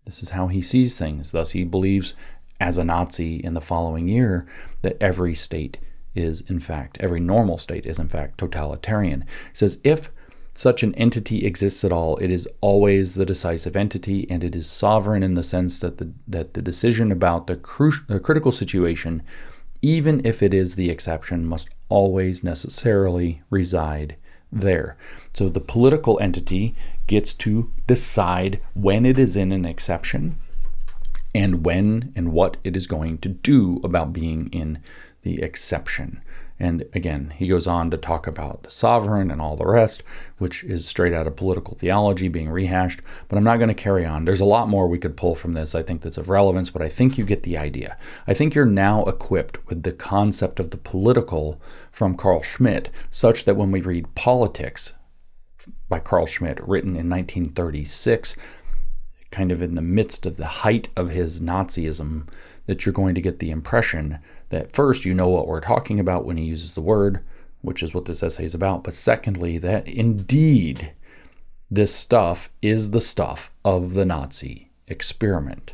This is how he sees things. Thus, he believes, as a Nazi in the following year, that every normal state is in fact totalitarian. He says, if such an entity exists at all, it is always the decisive entity, and it is sovereign in the sense that the decision about the critical situation, even if it is the exception, must always necessarily reside there. So the political entity gets to decide when it is in an exception and when and what it is going to do about being in the exception. And again, he goes on to talk about the sovereign and all the rest, which is straight out of political theology being rehashed, but I'm not going to carry on. There's a lot more we could pull from this, I think, that's of relevance, but I think you get the idea. I think you're now equipped with the concept of the political from Carl Schmitt, such that when we read Politics by Carl Schmitt, written in 1936, kind of in the midst of the height of his Nazism, that you're going to get the impression that first, you know what we're talking about when he uses the word, which is what this essay is about, but secondly, that indeed this stuff is the stuff of the Nazi experiment.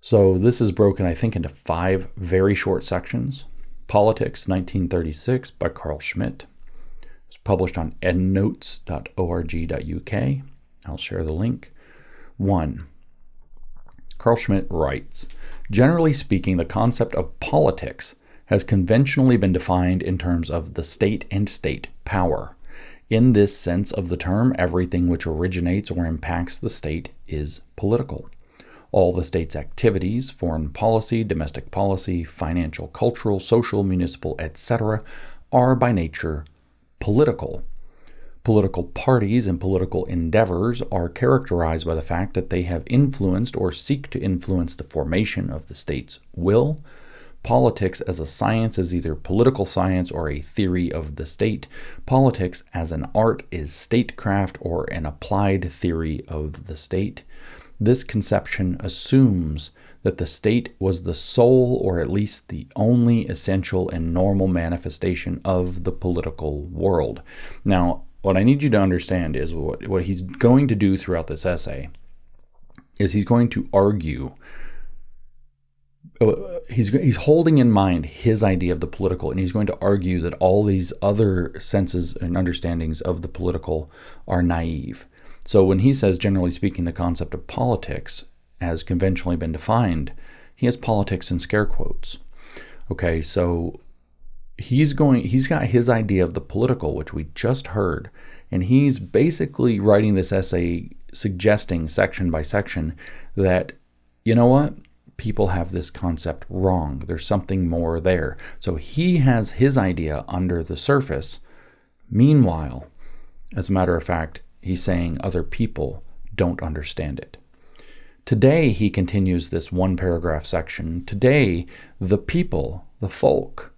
So this is broken, I think, into 5 very short sections. Politics, 1936, by Carl Schmitt. It's published on endnotes.org.uk. I'll share the link. 1. Carl Schmitt writes, generally speaking, the concept of politics has conventionally been defined in terms of the state and state power. In this sense of the term, everything which originates or impacts the state is political. All the state's activities, foreign policy, domestic policy, financial, cultural, social, municipal, etc., are by nature political. Political parties and political endeavors are characterized by the fact that they have influenced or seek to influence the formation of the state's will. Politics as a science is either political science or a theory of the state. Politics as an art is statecraft or an applied theory of the state. This conception assumes that the state was the sole or at least the only essential and normal manifestation of the political world. Now, what I need you to understand is what he's going to do throughout this essay is he's going to argue, he's holding in mind his idea of the political, and he's going to argue that all these other senses and understandings of the political are naive. So when he says, generally speaking, the concept of politics has conventionally been defined, he has politics in scare quotes. Okay, so he's got his idea of the political, which we just heard, and he's basically writing this essay suggesting section by section that, you know what, people have this concept wrong. There's something more there. So he has his idea under the surface. Meanwhile, as a matter of fact, he's saying other people don't understand it. Today, he continues this one paragraph section. Today, the people, the folk,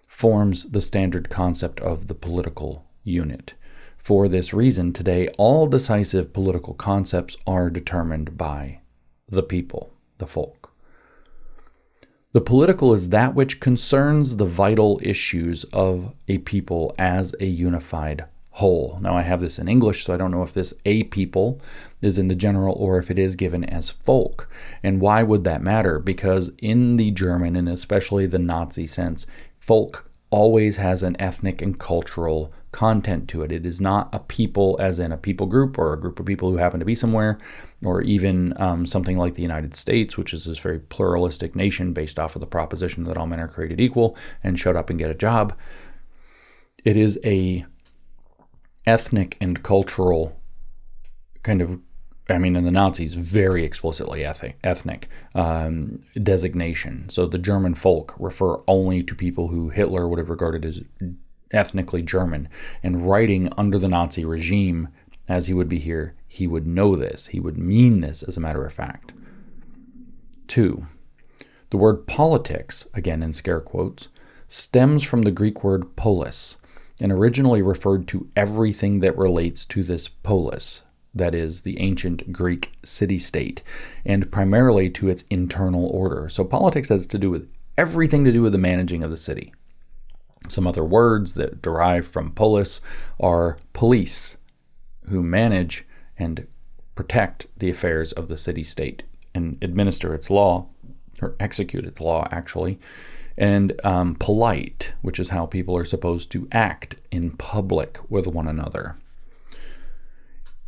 forms the standard concept of the political unit. For this reason, today, all decisive political concepts are determined by the people, the folk. The political is that which concerns the vital issues of a people as a unified whole. Now, I have this in English, so I don't know if this a people is in the general or if it is given as folk. And why would that matter? Because in the German, and especially the Nazi sense, folk always has an ethnic and cultural content to it. It is not a people as in a people group or a group of people who happen to be somewhere, or even something like the United States, which is this very pluralistic nation based off of the proposition that all men are created equal and shut up and get a job. It is a ethnic and cultural kind of, in the Nazis, very explicitly ethnic designation. So the German folk refer only to people who Hitler would have regarded as ethnically German. And writing under the Nazi regime, as he would be here, he would know this. He would mean this, as a matter of fact. 2. The word politics, again in scare quotes, stems from the Greek word polis, and originally referred to everything that relates to this polis, that is, the ancient Greek city-state, and primarily to its internal order. So politics has to do with everything to do with the managing of the city. Some other words that derive from polis are police, who manage and protect the affairs of the city-state and administer its law, or execute its law, actually. And polite, which is how people are supposed to act in public with one another.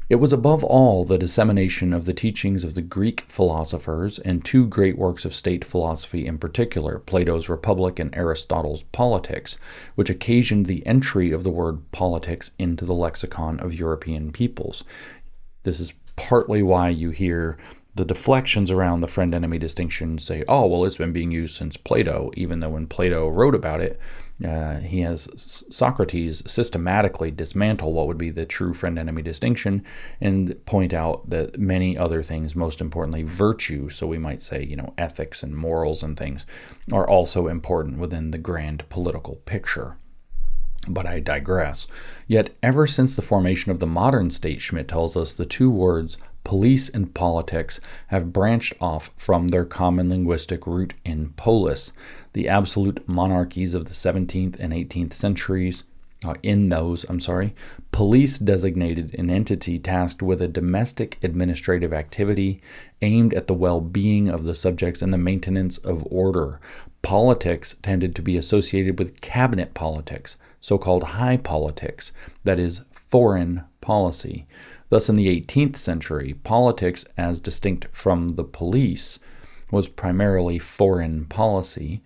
It was above all the dissemination of the teachings of the Greek philosophers and two great works of state philosophy in particular, Plato's Republic and Aristotle's Politics, which occasioned the entry of the word politics into the lexicon of European peoples. This is partly why you hear the deflections around the friend-enemy distinction say, oh, well, it's been being used since Plato, even though when Plato wrote about it, he has Socrates systematically dismantle what would be the true friend-enemy distinction and point out that many other things, most importantly virtue, so we might say, ethics and morals and things, are also important within the grand political picture. But I digress. Yet ever since the formation of the modern state, Schmitt tells us, the two words police and politics have branched off from their common linguistic root in polis. The absolute monarchies of the 17th and 18th centuries, police designated an entity tasked with a domestic administrative activity aimed at the well-being of the subjects and the maintenance of order. Politics tended to be associated with cabinet politics, so-called high politics, that is, foreign policy. Thus, in the 18th century, politics, as distinct from the police, was primarily foreign policy.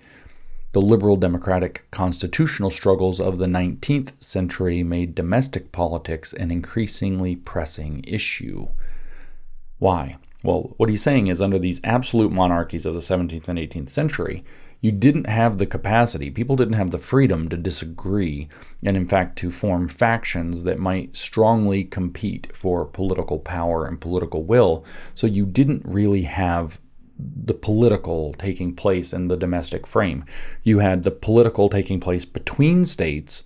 The liberal democratic constitutional struggles of the 19th century made domestic politics an increasingly pressing issue. Why? Well, what he's saying is under these absolute monarchies of the 17th and 18th century, you didn't have the capacity, people didn't have the freedom to disagree, and in fact to form factions that might strongly compete for political power and political will. So you didn't really have the political taking place in the domestic frame. You had the political taking place between states,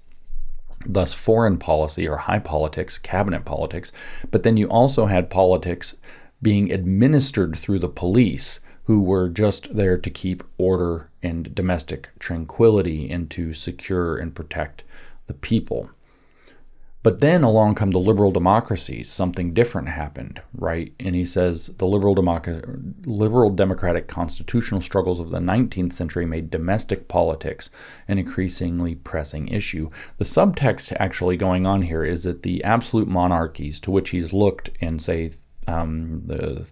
thus foreign policy or high politics, cabinet politics, but then you also had politics being administered through the police, who were just there to keep order and domestic tranquility and to secure and protect the people. But then along come the liberal democracies. Something different happened, right? And he says the liberal democratic constitutional struggles of the 19th century made domestic politics an increasingly pressing issue. The subtext actually going on here is that the absolute monarchies to which he's looked in, say, the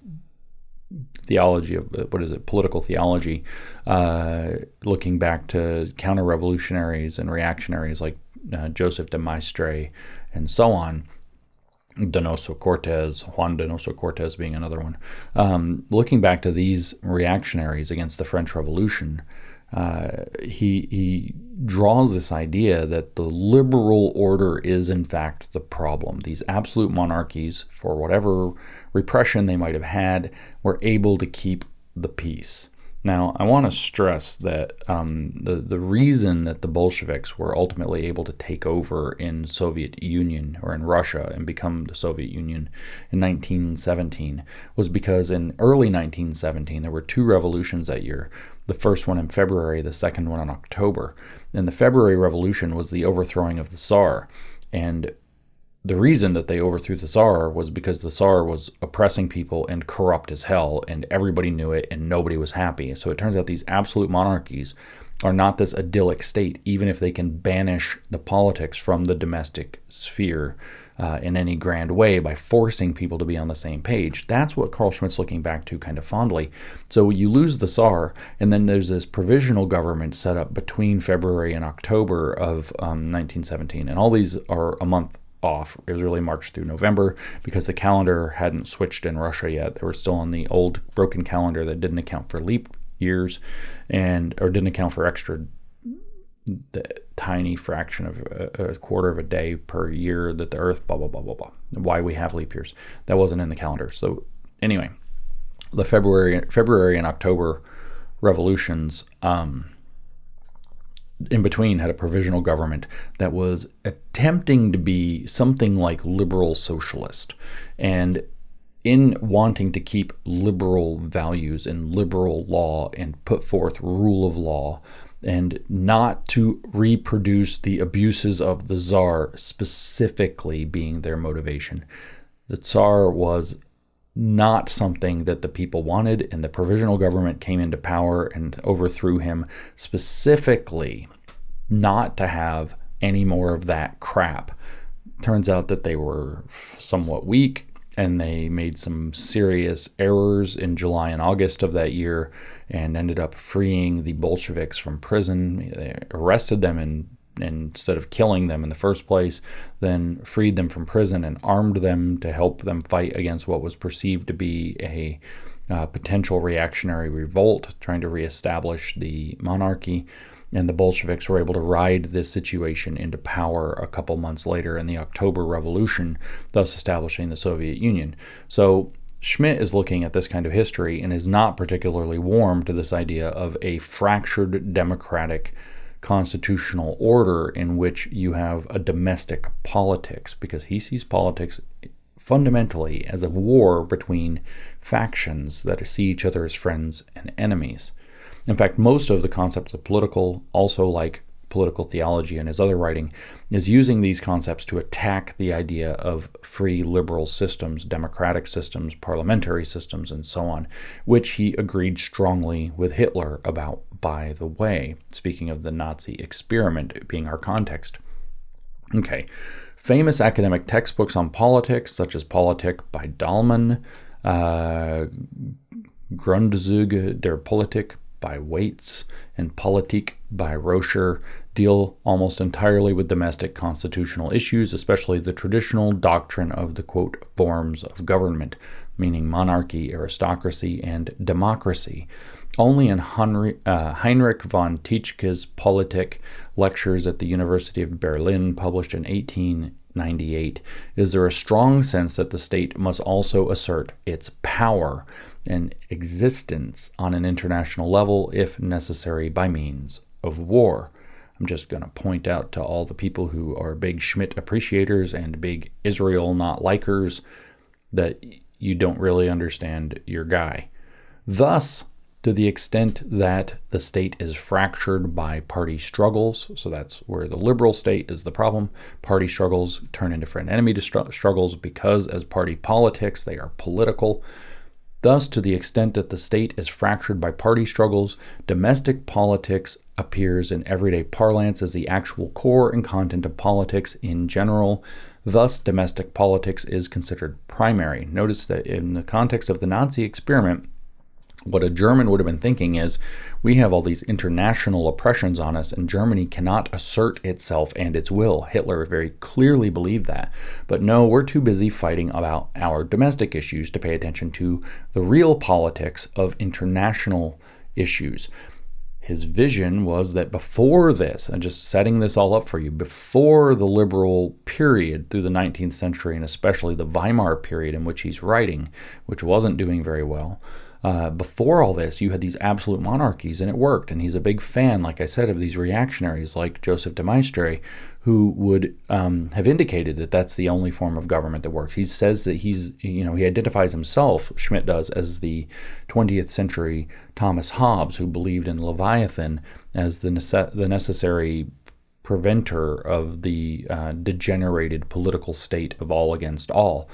theology of, political theology, looking back to counter-revolutionaries and reactionaries like Joseph de Maistre and so on, Juan Donoso Cortés being another one. Looking back to these reactionaries against the French Revolution, he draws this idea that the liberal order is in fact the problem. These absolute monarchies, for whatever repression they might have had, were able to keep the peace. Now, I want to stress that the reason that the Bolsheviks were ultimately able to take over in Soviet Union or in Russia and become the Soviet Union in 1917 was because in early 1917 there were two revolutions that year. The first one in February, the second one in October. And the February Revolution was the overthrowing of the Tsar. And the reason that they overthrew the Tsar was because the Tsar was oppressing people and corrupt as hell, and everybody knew it, and nobody was happy. So it turns out these absolute monarchies are not this idyllic state, even if they can banish the politics from the domestic sphere in any grand way by forcing people to be on the same page. That's what Carl Schmitt's looking back to kind of fondly. So you lose the Tsar, and then there's this provisional government set up between February and October of 1917, and all these are a month off. It was really March through November because the calendar hadn't switched in Russia yet. They were still on the old broken calendar that didn't account for leap years or didn't account for the tiny fraction of a quarter of a day per year that the Earth, blah, blah, blah, blah, blah. Why we have leap years. That wasn't in the calendar. So anyway, the February and October revolutions, in between had a provisional government that was attempting to be something like liberal socialist. And in wanting to keep liberal values and liberal law and put forth rule of law and not to reproduce the abuses of the Tsar specifically being their motivation, the Tsar was not something that the people wanted, and the provisional government came into power and overthrew him specifically not to have any more of that crap. Turns out that they were somewhat weak, and they made some serious errors in July and August of that year and ended up freeing the Bolsheviks from prison. They arrested them and instead of killing them in the first place, then freed them from prison and armed them to help them fight against what was perceived to be a potential reactionary revolt, trying to reestablish the monarchy. And the Bolsheviks were able to ride this situation into power a couple months later in the October Revolution, thus establishing the Soviet Union. So Schmitt is looking at this kind of history and is not particularly warm to this idea of a fractured democratic constitutional order in which you have a domestic politics, because he sees politics fundamentally as a war between factions that see each other as friends and enemies. In fact, most of the concepts of political, also like political theology and his other writing, is using these concepts to attack the idea of free liberal systems, democratic systems, parliamentary systems, and so on, which he agreed strongly with Hitler about, by the way, speaking of the Nazi experiment being our context. Okay, famous academic textbooks on politics, such as Politik by Dahlmann, Grundzüge der Politik by Waits, and Politik by Roscher, deal almost entirely with domestic constitutional issues, especially the traditional doctrine of the, quote, forms of government, meaning monarchy, aristocracy, and democracy. Only in Heinrich von Tietschke's Politik lectures at the University of Berlin, published in 1898, is there a strong sense that the state must also assert its power and existence on an international level, if necessary, by means of war. I'm just going to point out to all the people who are big Schmitt appreciators and big Israel not likers that you don't really understand your guy. Thus, to the extent that the state is fractured by party struggles, so that's where the liberal state is the problem. Party struggles turn into friend-enemy struggles because as party politics, they are political. Thus, to the extent that the state is fractured by party struggles, domestic politics appears in everyday parlance as the actual core and content of politics in general. Thus, domestic politics is considered primary. Notice that in the context of the Nazi experiment, what a German would have been thinking is, we have all these international oppressions on us, and Germany cannot assert itself and its will. Hitler very clearly believed that. But no, we're too busy fighting about our domestic issues to pay attention to the real politics of international issues. His vision was that before this, and just setting this all up for you, before the liberal period through the 19th century, and especially the Weimar period in which he's writing, which wasn't doing very well, before all this, you had these absolute monarchies, and it worked. And he's a big fan, like I said, of these reactionaries like Joseph de Maistre, who would have indicated that that's the only form of government that works. He says that he identifies himself, Schmitt does, as the 20th century Thomas Hobbes, who believed in Leviathan as the necessary preventer of the degenerated political state of all against all.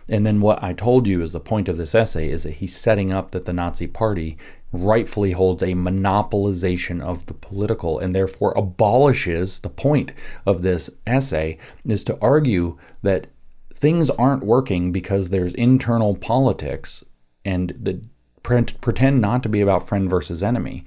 And then what I told you is the point of this essay is that he's setting up that the Nazi Party rightfully holds a monopolization of the political and therefore abolishes. The point of this essay is to argue that things aren't working because there's internal politics and that pretend not to be about friend versus enemy.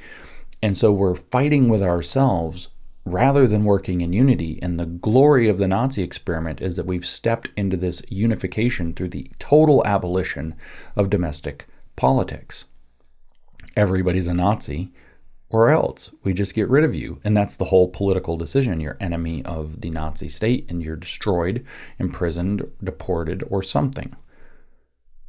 And so we're fighting with ourselves rather than working in unity. And the glory of the Nazi experiment is that we've stepped into this unification through the total abolition of domestic politics. Everybody's a Nazi, or else we just get rid of you. And that's the whole political decision. You're enemy of the Nazi state and you're destroyed, imprisoned, deported, or something.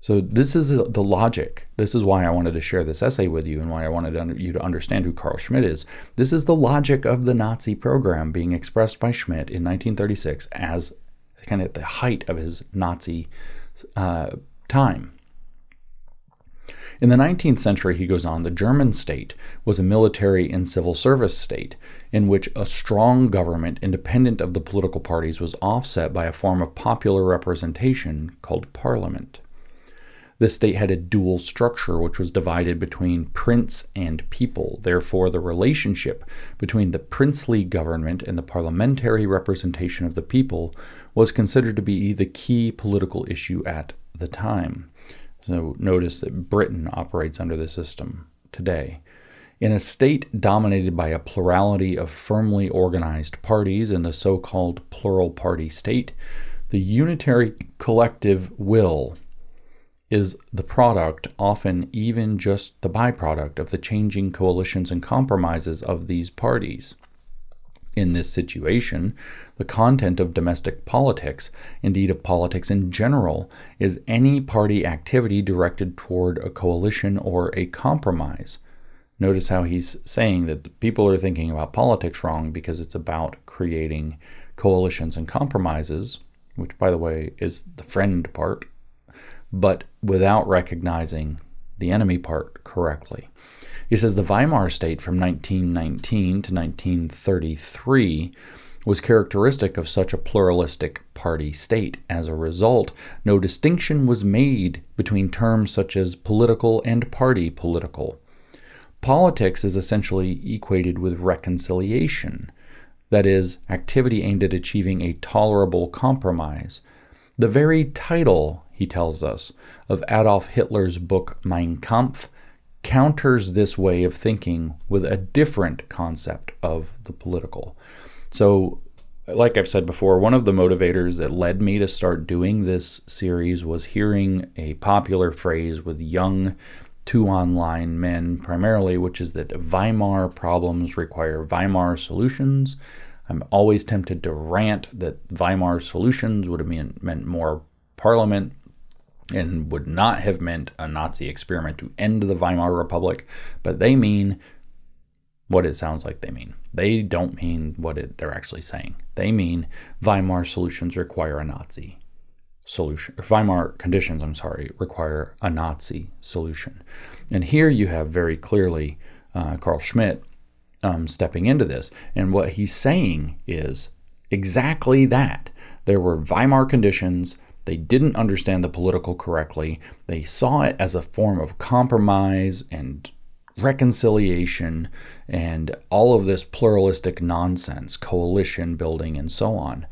So this is the logic. This is why I wanted to share this essay with you and why I wanted you to understand who Carl Schmitt is. This is the logic of the Nazi program being expressed by Schmitt in 1936 as kind of at the height of his Nazi time. In the 19th century, he goes on, the German state was a military and civil service state in which a strong government independent of the political parties was offset by a form of popular representation called parliament. This state had a dual structure which was divided between prince and people. Therefore, the relationship between the princely government and the parliamentary representation of the people was considered to be the key political issue at the time. So notice that Britain operates under the system today. In a state dominated by a plurality of firmly organized parties in the so-called plural party state, the unitary collective will is the product, often even just the byproduct, of the changing coalitions and compromises of these parties. In this situation, the content of domestic politics, indeed of politics in general, is any party activity directed toward a coalition or a compromise. Notice how he's saying that people are thinking about politics wrong because it's about creating coalitions and compromises, which, by the way, is the friend part, but without recognizing the enemy part correctly. He says the Weimar state from 1919 to 1933 was characteristic of such a pluralistic party state. As a result, no distinction was made between terms such as political and party political. Politics is essentially equated with reconciliation, that is, activity aimed at achieving a tolerable compromise. The very title, he tells us, of Adolf Hitler's book Mein Kampf counters this way of thinking with a different concept of the political. So, like I've said before, one of the motivators that led me to start doing this series was hearing a popular phrase with young two online men primarily, which is that Weimar problems require Weimar solutions. I'm always tempted to rant that Weimar solutions would have meant more parliament and would not have meant a Nazi experiment to end the Weimar Republic, but they mean what it sounds like they mean. They don't mean what they're actually saying. They mean Weimar solutions require a Nazi solution. Weimar conditions, require a Nazi solution. And here you have very clearly Carl Schmitt stepping into this. And what he's saying is exactly that. There were Weimar conditions. They didn't understand the political correctly. They saw it as a form of compromise and reconciliation and all of this pluralistic nonsense, coalition building, and so on.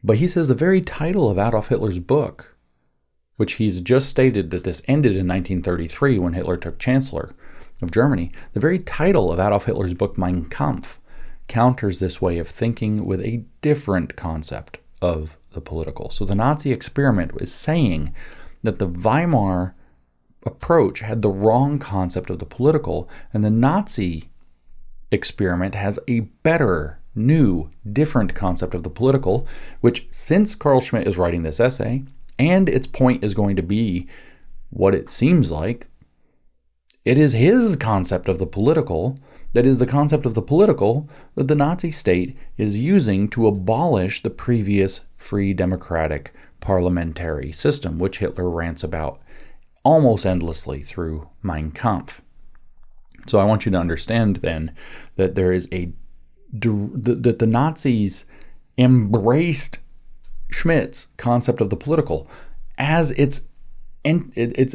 But he says the very title of Adolf Hitler's book, which he's just stated that this ended in 1933 when Hitler took Chancellor of Germany, the very title of Adolf Hitler's book, Mein Kampf, counters this way of thinking with a different concept of the political. So the Nazi experiment is saying that the Weimar approach had the wrong concept of the political, and the Nazi experiment has a better, new, different concept of the political, which, since Carl Schmitt is writing this essay, and its point is going to be what it seems like, it is his concept of the political that is the concept of the political that the Nazi state is using to abolish the previous free democratic parliamentary system, which Hitler rants about almost endlessly through Mein Kampf. So I want you to understand then that there is that the Nazis embraced Schmitt's concept of the political as its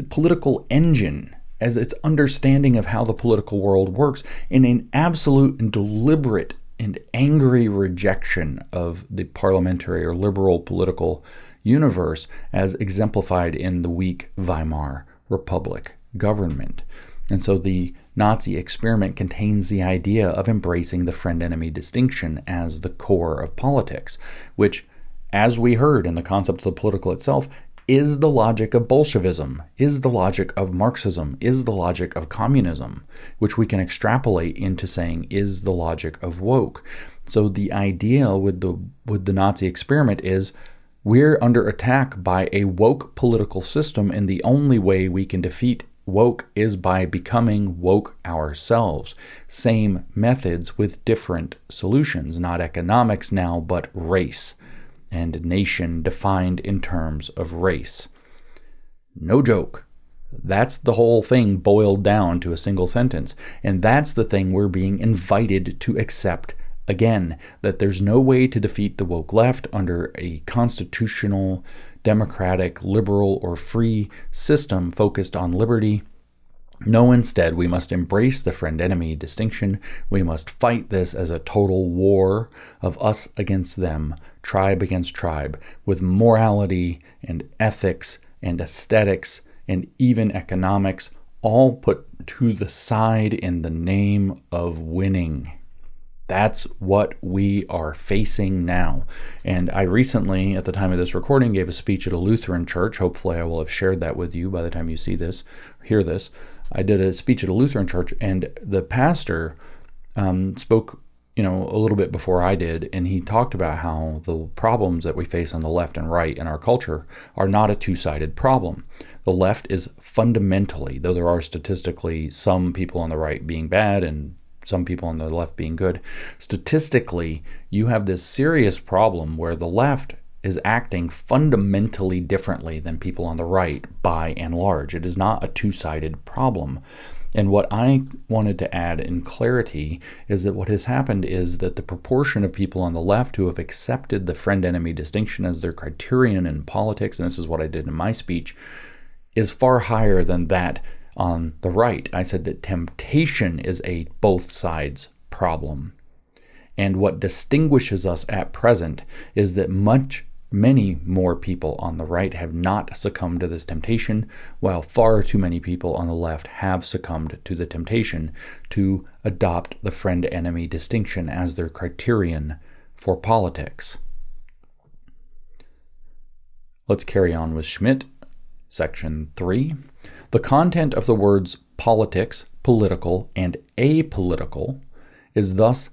political engine, as its understanding of how the political world works, in an absolute and deliberate and angry rejection of the parliamentary or liberal political universe as exemplified in the weak Weimar Republic government. And so the Nazi experiment contains the idea of embracing the friend-enemy distinction as the core of politics, which, as we heard in the concept of the political itself, is the logic of Bolshevism, is the logic of Marxism, is the logic of communism, which we can extrapolate into saying is the logic of woke. So the idea with the Nazi experiment is we're under attack by a woke political system, and the only way we can defeat woke is by becoming woke ourselves. Same methods with different solutions, not economics now, but race and nation defined in terms of race. No joke. That's the whole thing boiled down to a single sentence. And that's the thing we're being invited to accept again, that there's no way to defeat the woke left under a constitutional, democratic, liberal, or free system focused on liberty. No, instead, we must embrace the friend-enemy distinction. We must fight this as a total war of us against them, tribe against tribe, with morality and ethics and aesthetics and even economics all put to the side in the name of winning. That's what we are facing now. And I recently, at the time of this recording, gave a speech at a Lutheran church. Hopefully I will have shared that with you by the time you see this, hear this. I did a speech at a Lutheran church, and the pastor spoke, a little bit before I did, and he talked about how the problems that we face on the left and right in our culture are not a two-sided problem. The left is fundamentally, though there are statistically some people on the right being bad and some people on the left being good, statistically, you have this serious problem where the left is acting fundamentally differently than people on the right by and large. It is not a two-sided problem. And what I wanted to add in clarity is that what has happened is that the proportion of people on the left who have accepted the friend-enemy distinction as their criterion in politics, and this is what I did in my speech, is far higher than that on the right. I said that temptation is a both sides problem. And what distinguishes us at present is that many more people on the right have not succumbed to this temptation, while far too many people on the left have succumbed to the temptation to adopt the friend-enemy distinction as their criterion for politics. Let's carry on with Schmitt, section 3. The content of the words politics, political, and apolitical is thus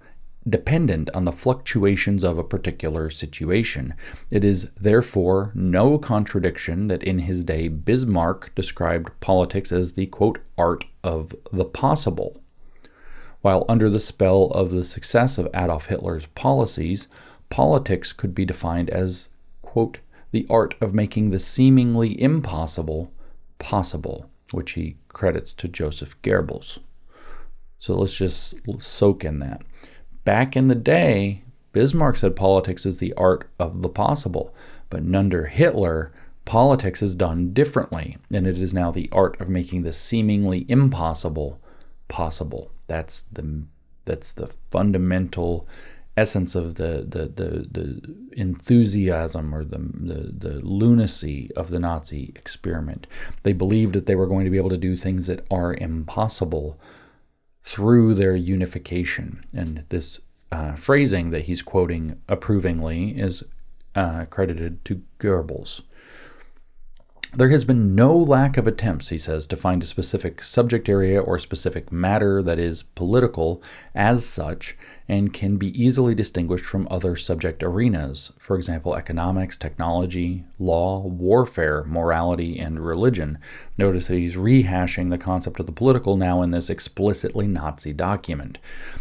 dependent on the fluctuations of a particular situation. It is therefore no contradiction that in his day Bismarck described politics as the, quote, art of the possible. While under the spell of the success of Adolf Hitler's policies, politics could be defined as, quote, the art of making the seemingly impossible possible, which he credits to Joseph Goebbels. So let's just soak in that. Back in the day, Bismarck said politics is the art of the possible, but under Hitler, politics is done differently, and it is now the art of making the seemingly impossible possible. That's the fundamental essence of the enthusiasm or the lunacy of the Nazi experiment. They believed that they were going to be able to do things that are impossible through their unification. And this phrasing that he's quoting approvingly is credited to Goebbels. There has been no lack of attempts, he says, to find a specific subject area or specific matter that is political as such and can be easily distinguished from other subject arenas, for example, economics, technology, law, warfare, morality, and religion. Notice that he's rehashing the concept of the political now in this explicitly Nazi document.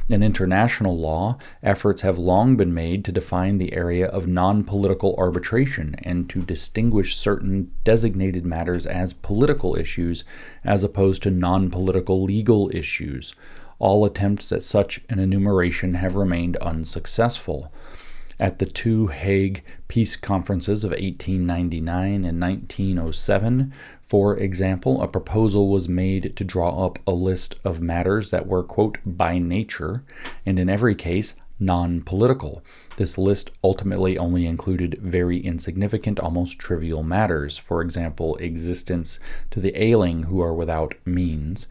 In international law, efforts have long been made to define the area of non-political arbitration and to distinguish certain designated matters as political issues as opposed to non-political legal issues. All attempts at such an enumeration have remained unsuccessful. At the two Hague peace conferences of 1899 and 1907, for example, a proposal was made to draw up a list of matters that were, quote, by nature, and in every case, non-political. This list ultimately only included very insignificant, almost trivial matters, for example, existence to the ailing who are without means.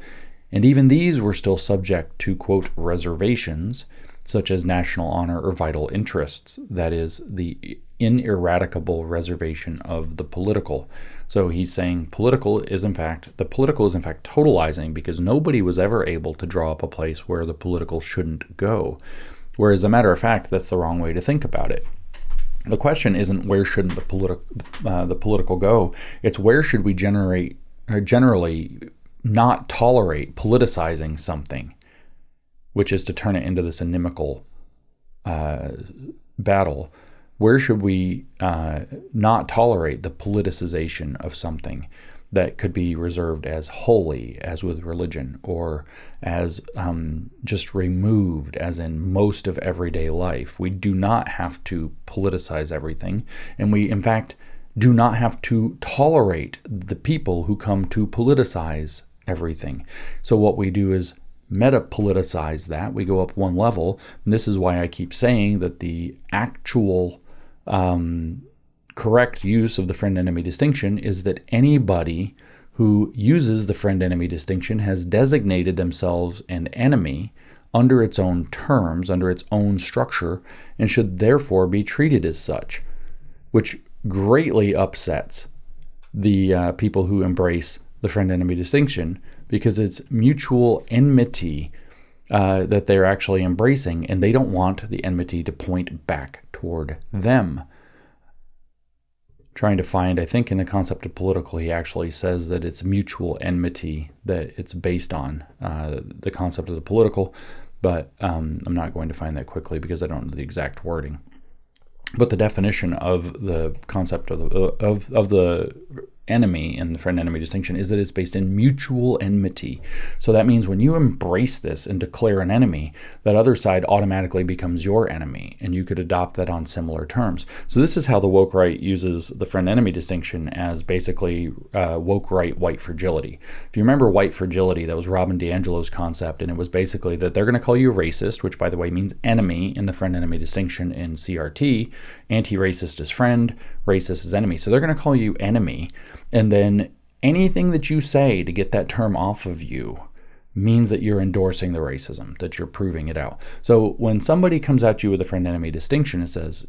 And even these were still subject to, quote, reservations, such as national honor or vital interests, that is, the ineradicable reservation of the political. So he's saying the political is in fact totalizing, because nobody was ever able to draw up a place where the political shouldn't go. Whereas, as a matter of fact, that's the wrong way to think about it. The question isn't where shouldn't the political go, it's where should we generally not tolerate politicizing something, which is to turn it into this inimical battle. Where should we not tolerate the politicization of something that could be reserved as holy, as with religion, or as just removed, as in most of everyday life? We do not have to politicize everything, and we, in fact, do not have to tolerate the people who come to politicize everything. So what we do is metapoliticize that. We go up one level, and this is why I keep saying that the actual correct use of the friend-enemy distinction is that anybody who uses the friend-enemy distinction has designated themselves an enemy under its own terms, under its own structure, and should therefore be treated as such, which greatly upsets the people who embrace the friend-enemy distinction, because it's mutual enmity that they're actually embracing, and they don't want the enmity to point back toward them. Trying to find, I think in the concept of political, he actually says that it's mutual enmity that it's based on, the concept of the political, but I'm not going to find that quickly because I don't know the exact wording. But the definition of the concept of the enemy and the friend-enemy distinction is that it's based in mutual enmity. So that means when you embrace this and declare an enemy, that other side automatically becomes your enemy, and you could adopt that on similar terms. So this is how the woke right uses the friend-enemy distinction as basically woke right white fragility. If you remember white fragility, that was Robin DiAngelo's concept, and it was basically that they're going to call you racist, which by the way means enemy in the friend-enemy distinction in CRT. Anti-racist is friend, racist is enemy. So they're going to call you enemy, and then anything that you say to get that term off of you means that you're endorsing the racism, that you're proving it out. So when somebody comes at you with a friend-enemy distinction and says,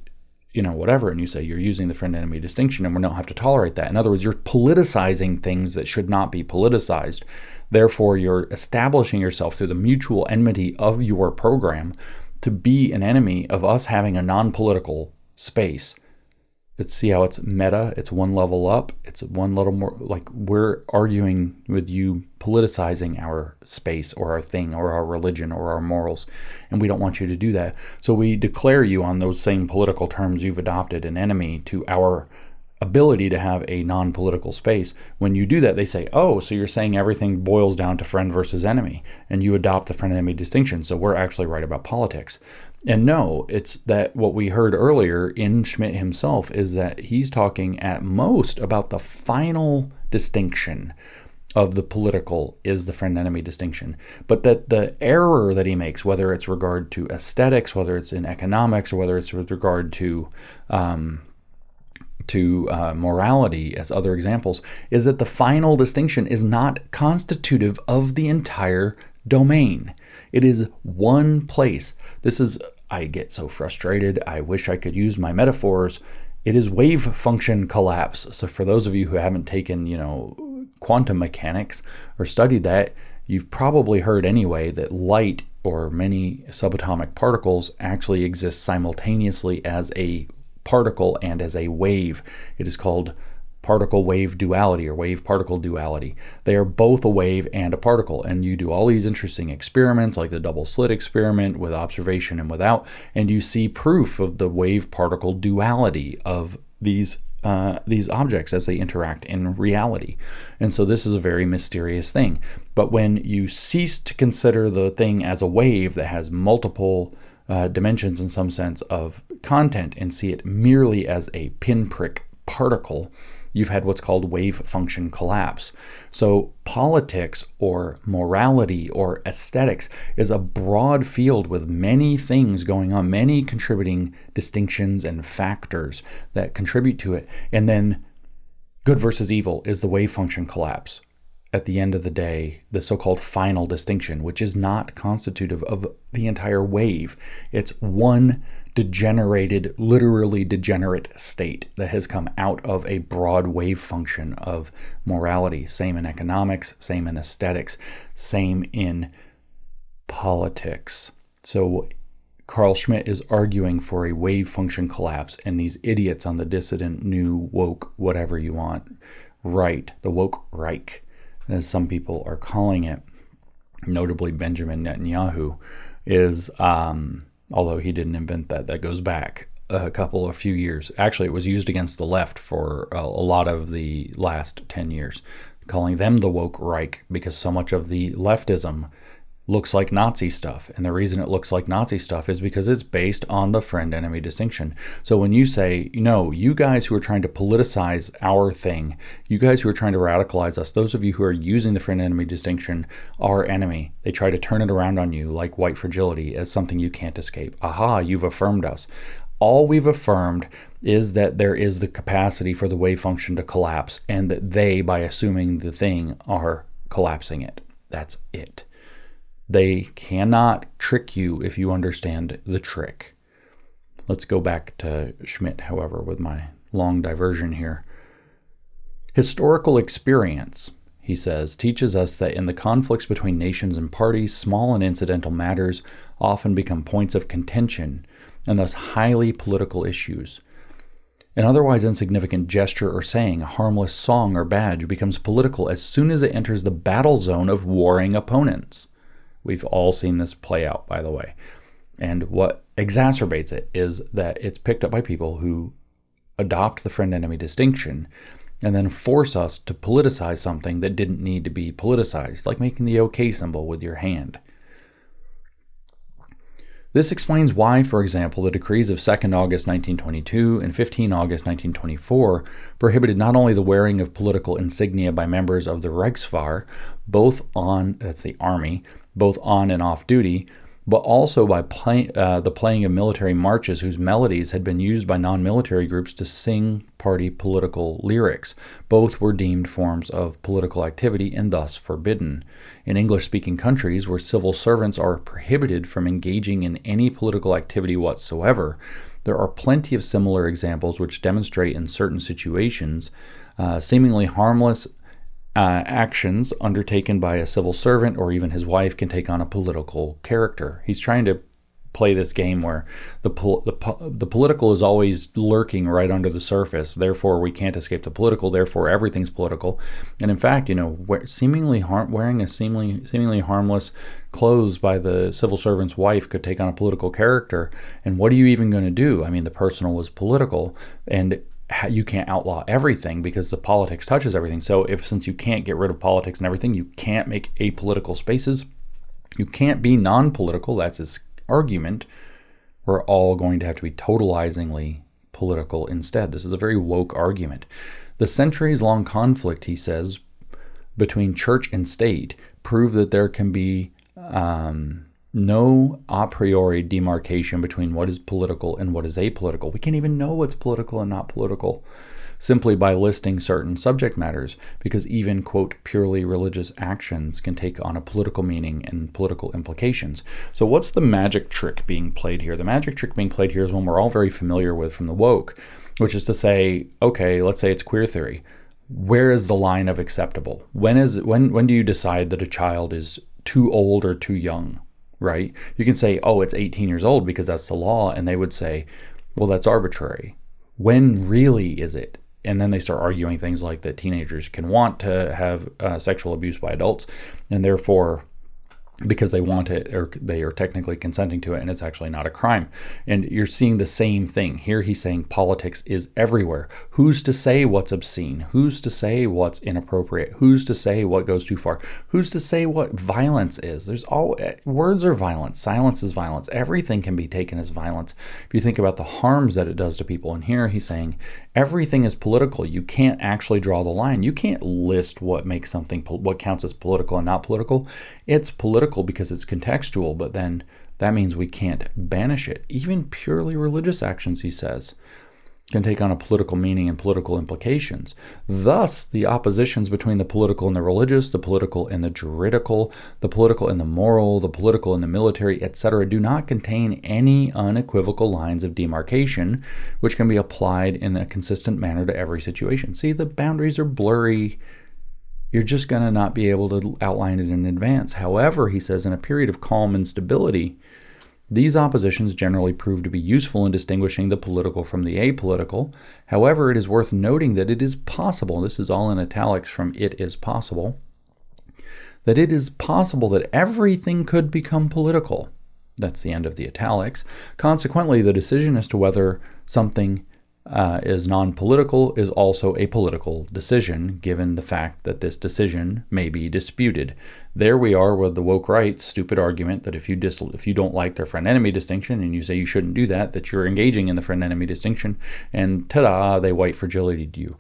whatever, and you say you're using the friend-enemy distinction and we don't have to tolerate that. In other words, you're politicizing things that should not be politicized. Therefore, you're establishing yourself through the mutual enmity of your program to be an enemy of us having a non-political space. See how it's meta? It's one level up. It's one little more like we're arguing with you politicizing our space or our thing or our religion or our morals, and we don't want you to do that. So we declare you on those same political terms you've adopted an enemy to our ability to have a non-political space. When you do that, they say, oh, so you're saying everything boils down to friend versus enemy, and you adopt the friend-enemy distinction, so we're actually right about politics. And no, it's that what we heard earlier in Schmitt himself is that he's talking at most about the final distinction of the political is the friend-enemy distinction. But that the error that he makes, whether it's regard to aesthetics, whether it's in economics, or whether it's with regard to morality as other examples, is that the final distinction is not constitutive of the entire domain. It is one place. I get so frustrated. I wish I could use my metaphors. It is wave function collapse. So for those of you who haven't taken, quantum mechanics or studied that, you've probably heard anyway that light or many subatomic particles actually exist simultaneously as a particle and as a wave. It is called particle-wave duality or wave-particle duality. They are both a wave and a particle, and you do all these interesting experiments like the double slit experiment with observation and without, and you see proof of the wave-particle duality of these objects as they interact in reality. And so this is a very mysterious thing. But when you cease to consider the thing as a wave that has multiple dimensions in some sense of content and see it merely as a pinprick particle, you've had what's called wave function collapse. So politics or morality or aesthetics is a broad field with many things going on, many contributing distinctions and factors that contribute to it. And then good versus evil is the wave function collapse. At the end of the day, the so-called final distinction, which is not constitutive of the entire wave. It's one degenerated, literally degenerate state that has come out of a broad wave function of morality. Same in economics, same in aesthetics, same in politics. So Carl Schmitt is arguing for a wave function collapse, and these idiots on the dissident, new, woke, whatever you want, right, the woke Reich, as some people are calling it, notably Benjamin Netanyahu, is, although he didn't invent that, that goes back a few years. Actually, it was used against the left for a lot of the last 10 years, calling them the woke Reich because so much of the leftism looks like Nazi stuff. And the reason it looks like Nazi stuff is because it's based on the friend-enemy distinction. So when you say, you guys who are trying to politicize our thing, you guys who are trying to radicalize us, those of you who are using the friend-enemy distinction, our enemy, they try to turn it around on you like white fragility as something you can't escape. Aha, you've affirmed us. All we've affirmed is that there is the capacity for the wave function to collapse, and that they, by assuming the thing, are collapsing it. That's it. They cannot trick you if you understand the trick. Let's go back to Schmitt, however, with my long diversion here. Historical experience, he says, teaches us that in the conflicts between nations and parties, small and incidental matters often become points of contention and thus highly political issues. An otherwise insignificant gesture or saying, a harmless song or badge, becomes political as soon as it enters the battle zone of warring opponents. We've all seen this play out, by the way. And what exacerbates it is that it's picked up by people who adopt the friend-enemy distinction and then force us to politicize something that didn't need to be politicized, like making the OK symbol with your hand. This explains why, for example, the decrees of 2nd August 1922 and 15 August 1924 prohibited not only the wearing of political insignia by members of the Reichswehr, that's the army, both on and off duty, but also by the playing of military marches whose melodies had been used by non-military groups to sing party political lyrics. Both were deemed forms of political activity and thus forbidden. In English-speaking countries where civil servants are prohibited from engaging in any political activity whatsoever, there are plenty of similar examples which demonstrate in certain situations seemingly harmless actions undertaken by a civil servant or even his wife can take on a political character. He's trying to play this game where the political is always lurking right under the surface. Therefore, we can't escape the political. Therefore, everything's political. And in fact, wearing a seemingly harmless clothes by the civil servant's wife could take on a political character. And what are you even going to do? I mean, the personal was political, and you can't outlaw everything because the politics touches everything. So since you can't get rid of politics and everything, you can't make apolitical spaces. You can't be non-political. That's his argument. We're all going to have to be totalizingly political instead. This is a very woke argument. The centuries-long conflict, he says, between church and state prove that there can be no a priori demarcation between what is political and what is apolitical. We can't even know what's political and not political simply by listing certain subject matters, because even, quote, purely religious actions can take on a political meaning and political implications. So what's the magic trick being played here? The magic trick being played here is one we're all very familiar with from the woke, which is to say, okay, let's say it's queer theory. Where is the line of acceptable? When do you decide that a child is too old or too young, right? You can say, oh, it's 18 years old because that's the law, and they would say, well, that's arbitrary. When really is it? And then they start arguing things like that teenagers can want to have sexual abuse by adults, and therefore, because they want it, or they are technically consenting to it, and it's actually not a crime. And you're seeing the same thing. Here he's saying politics is everywhere. Who's to say what's obscene? Who's to say what's inappropriate? Who's to say what goes too far? Who's to say what violence is? Words are violence. Silence is violence. Everything can be taken as violence if you think about the harms that it does to people. And here he's saying everything is political. You can't actually draw the line. You can't list what makes something, what counts as political and not political. It's political because it's contextual, but then that means we can't banish it. Even purely religious actions, he says, can take on a political meaning and political implications. Thus, the oppositions between the political and the religious, the political and the juridical, the political and the moral, the political and the military, etc., do not contain any unequivocal lines of demarcation which can be applied in a consistent manner to every situation. See, the boundaries are blurry. You're just going to not be able to outline it in advance. However, he says, in a period of calm and stability, these oppositions generally prove to be useful in distinguishing the political from the apolitical. However, it is worth noting that it is possible, this is all in italics from It Is Possible, that it is possible that everything could become political. That's the end of the italics. Consequently, the decision as to whether something is non-political is also a political decision, given the fact that this decision may be disputed. There we are with the woke right's stupid argument that if you don't like their friend-enemy distinction and you say you shouldn't do that, that you're engaging in the friend-enemy distinction, and ta-da, they white fragility'd you.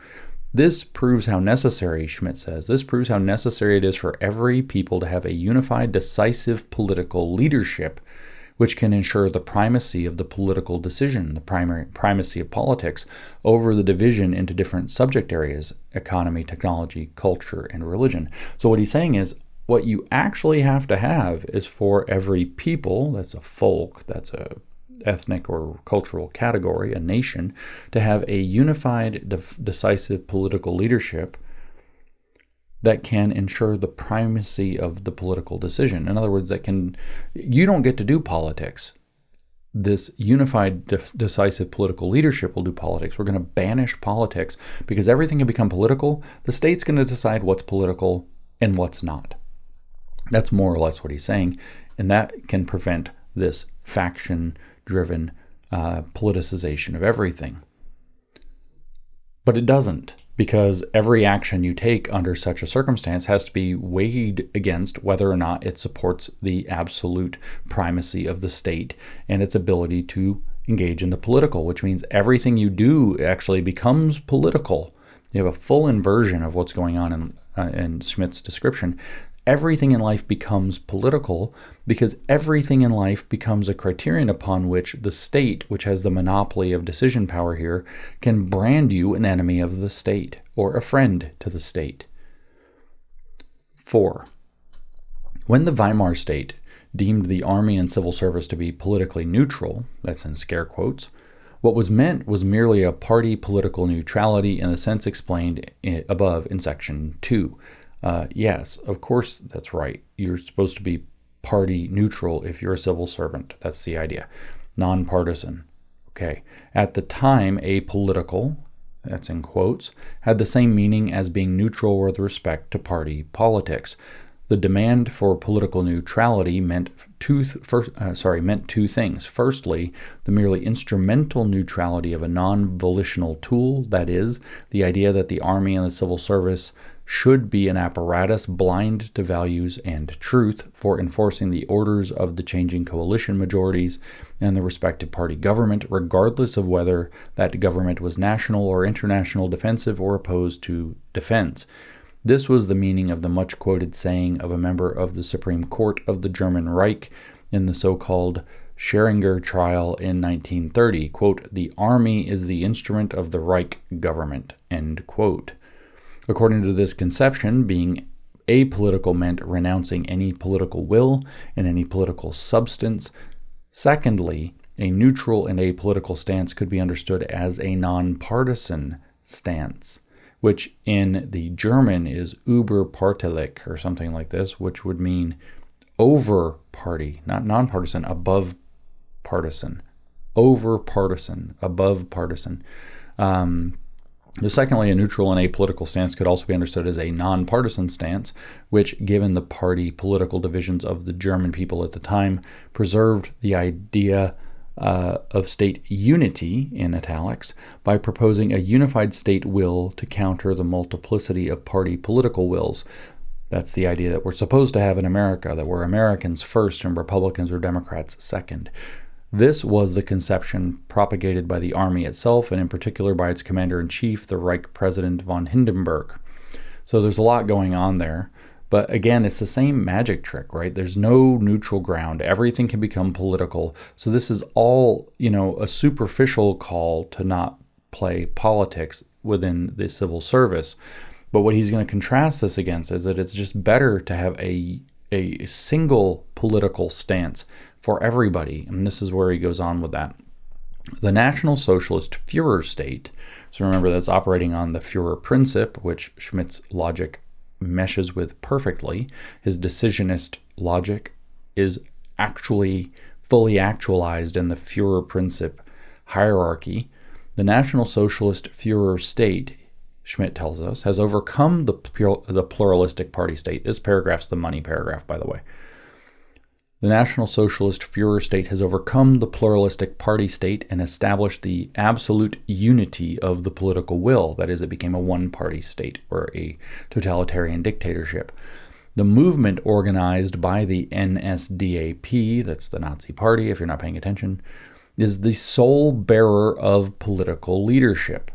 This proves how necessary, Schmitt says, this proves how necessary it is for every people to have a unified, decisive political leadership which can ensure the primacy of the political decision, the primacy of politics, over the division into different subject areas, economy, technology, culture, and religion. So what he's saying is, what you actually have to have is for every people, that's a folk, that's a ethnic or cultural category, a nation, to have a unified, decisive political leadership that can ensure the primacy of the political decision. In other words, you don't get to do politics. This unified, decisive political leadership will do politics. We're going to banish politics because everything can become political. The state's going to decide what's political and what's not. That's more or less what he's saying, and that can prevent this faction-driven politicization of everything. But it doesn't, because every action you take under such a circumstance has to be weighed against whether or not it supports the absolute primacy of the state and its ability to engage in the political, which means everything you do actually becomes political. You have a full inversion of what's going on in Schmitt's description. Everything in life becomes political because everything in life becomes a criterion upon which the state, which has the monopoly of decision power here, can brand you an enemy of the state or a friend to the state. 4. When the Weimar state deemed the army and civil service to be politically neutral, that's in scare quotes, What was meant was merely a party political neutrality in the sense explained above in section 2. Yes, of course, that's right. You're supposed to be party neutral if you're a civil servant. That's the idea. Nonpartisan. Okay. At the time, apolitical, that's in quotes, had the same meaning as being neutral with respect to party politics. The demand for political neutrality meant two things. Firstly, the merely instrumental neutrality of a non-volitional tool, that is, the idea that the army and the civil service should be an apparatus blind to values and truth for enforcing the orders of the changing coalition majorities and the respective party government, regardless of whether that government was national or international, defensive or opposed to defense. This was the meaning of the much-quoted saying of a member of the Supreme Court of the German Reich in the so-called Scheringer trial in 1930, quote, "The army is the instrument of the Reich government," end quote. According to this conception, being apolitical meant renouncing any political will and any political substance. Secondly, a neutral and apolitical stance could be understood as a nonpartisan stance, which in the German is überparteilich or something like this, which would mean over party, not nonpartisan, above partisan, over partisan, above partisan. Secondly, a neutral and apolitical stance could also be understood as a nonpartisan stance, which, given the party political divisions of the German people at the time, preserved the idea of state unity, in italics, by proposing a unified state will to counter the multiplicity of party political wills. That's the idea that we're supposed to have in America, that we're Americans first and Republicans or Democrats second. This was the conception propagated by the army itself, and in particular by its commander-in-chief, the Reich President von Hindenburg. So there's a lot going on there. But again, it's the same magic trick, right? There's no neutral ground. Everything can become political. So this is all, a superficial call to not play politics within the civil service. But what he's going to contrast this against is that it's just better to have a single political stance for everybody. And this is where he goes on with that. The National Socialist Führer state, so remember that's operating on the Führer principle, which Schmitt's logic meshes with perfectly. His decisionist logic is actually fully actualized in the Führer principle hierarchy. The National Socialist Führer state, Schmitt tells us, has overcome the pluralistic party state. This paragraph's the money paragraph, by the way. The National Socialist Führer state has overcome the pluralistic party state and established the absolute unity of the political will. That is, it became a one-party state or a totalitarian dictatorship. The movement organized by the NSDAP, that's the Nazi party if you're not paying attention, is the sole bearer of political leadership.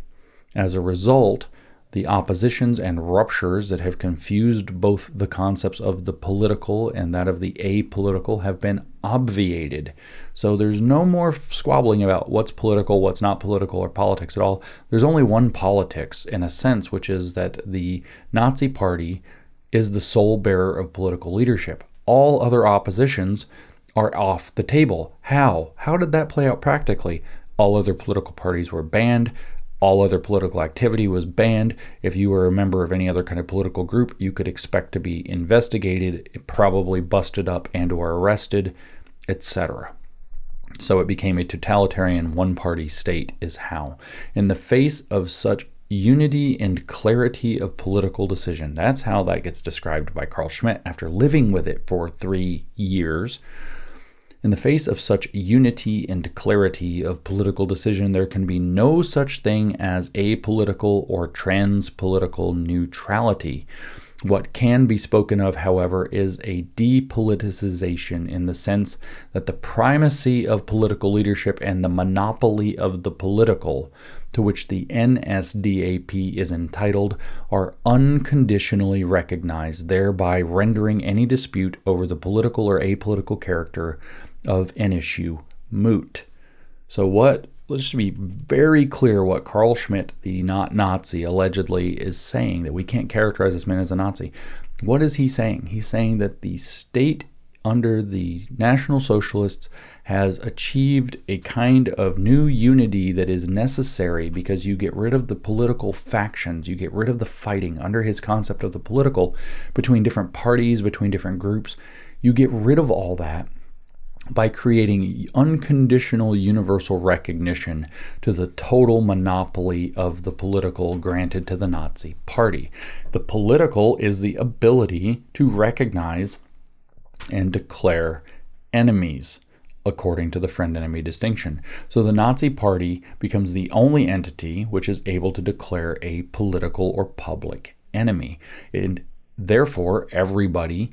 As a result, the oppositions and ruptures that have confused both the concepts of the political and that of the apolitical have been obviated. So there's no more squabbling about what's political, what's not political, or politics at all. There's only one politics, in a sense, which is that the Nazi party is the sole bearer of political leadership. All other oppositions are off the table. How? How did that play out practically? All other political parties were banned. All other political activity was banned. If you were a member of any other kind of political group, you could expect to be investigated, probably busted up and or arrested, etc. So it became a totalitarian one-party state is how. In the face of such unity and clarity of political decision, that's how that gets described by Carl Schmitt after living with it for 3 years. In the face of such unity and clarity of political decision, there can be no such thing as apolitical or transpolitical neutrality. What can be spoken of, however, is a depoliticization in the sense that the primacy of political leadership and the monopoly of the political, to which the NSDAP is entitled, are unconditionally recognized, thereby rendering any dispute over the political or apolitical character of an issue moot. So let's just be very clear what Carl Schmitt, the not Nazi, allegedly is saying, that we can't characterize this man as a Nazi. What is he saying? He's saying that the state under the National Socialists has achieved a kind of new unity that is necessary because you get rid of the political factions, you get rid of the fighting under his concept of the political between different parties, between different groups. You get rid of all that by creating unconditional universal recognition to the total monopoly of the political granted to the Nazi Party. The political is the ability to recognize and declare enemies according to the friend-enemy distinction. So the Nazi Party becomes the only entity which is able to declare a political or public enemy. And therefore, everybody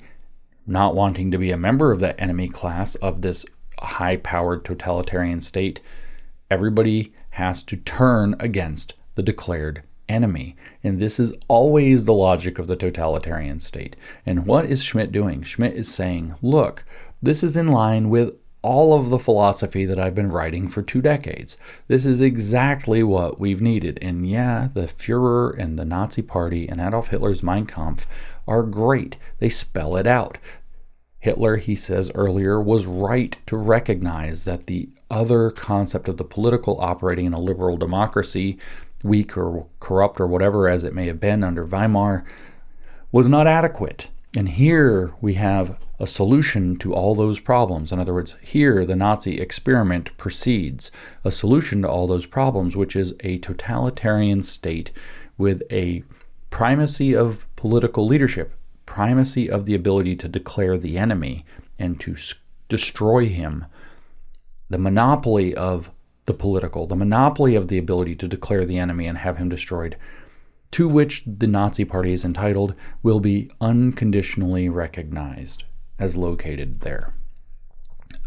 not wanting to be a member of that enemy class of this high-powered totalitarian state, everybody has to turn against the declared enemy. And this is always the logic of the totalitarian state. And what is Schmitt doing? Schmitt is saying, look, this is in line with all of the philosophy that I've been writing for 2 decades. This is exactly what we've needed. And yeah, the Fuhrer and the Nazi Party and Adolf Hitler's Mein Kampf are great. They spell it out. Hitler, he says earlier, was right to recognize that the other concept of the political operating in a liberal democracy, weak or corrupt or whatever as it may have been under Weimar, was not adequate. And here we have a solution to all those problems. In other words, here the Nazi experiment proceeds, a solution to all those problems, which is a totalitarian state with a primacy of political leadership, primacy of the ability to declare the enemy and to destroy him, the monopoly of the political, the monopoly of the ability to declare the enemy and have him destroyed, to which the Nazi Party is entitled, will be unconditionally recognized as located there,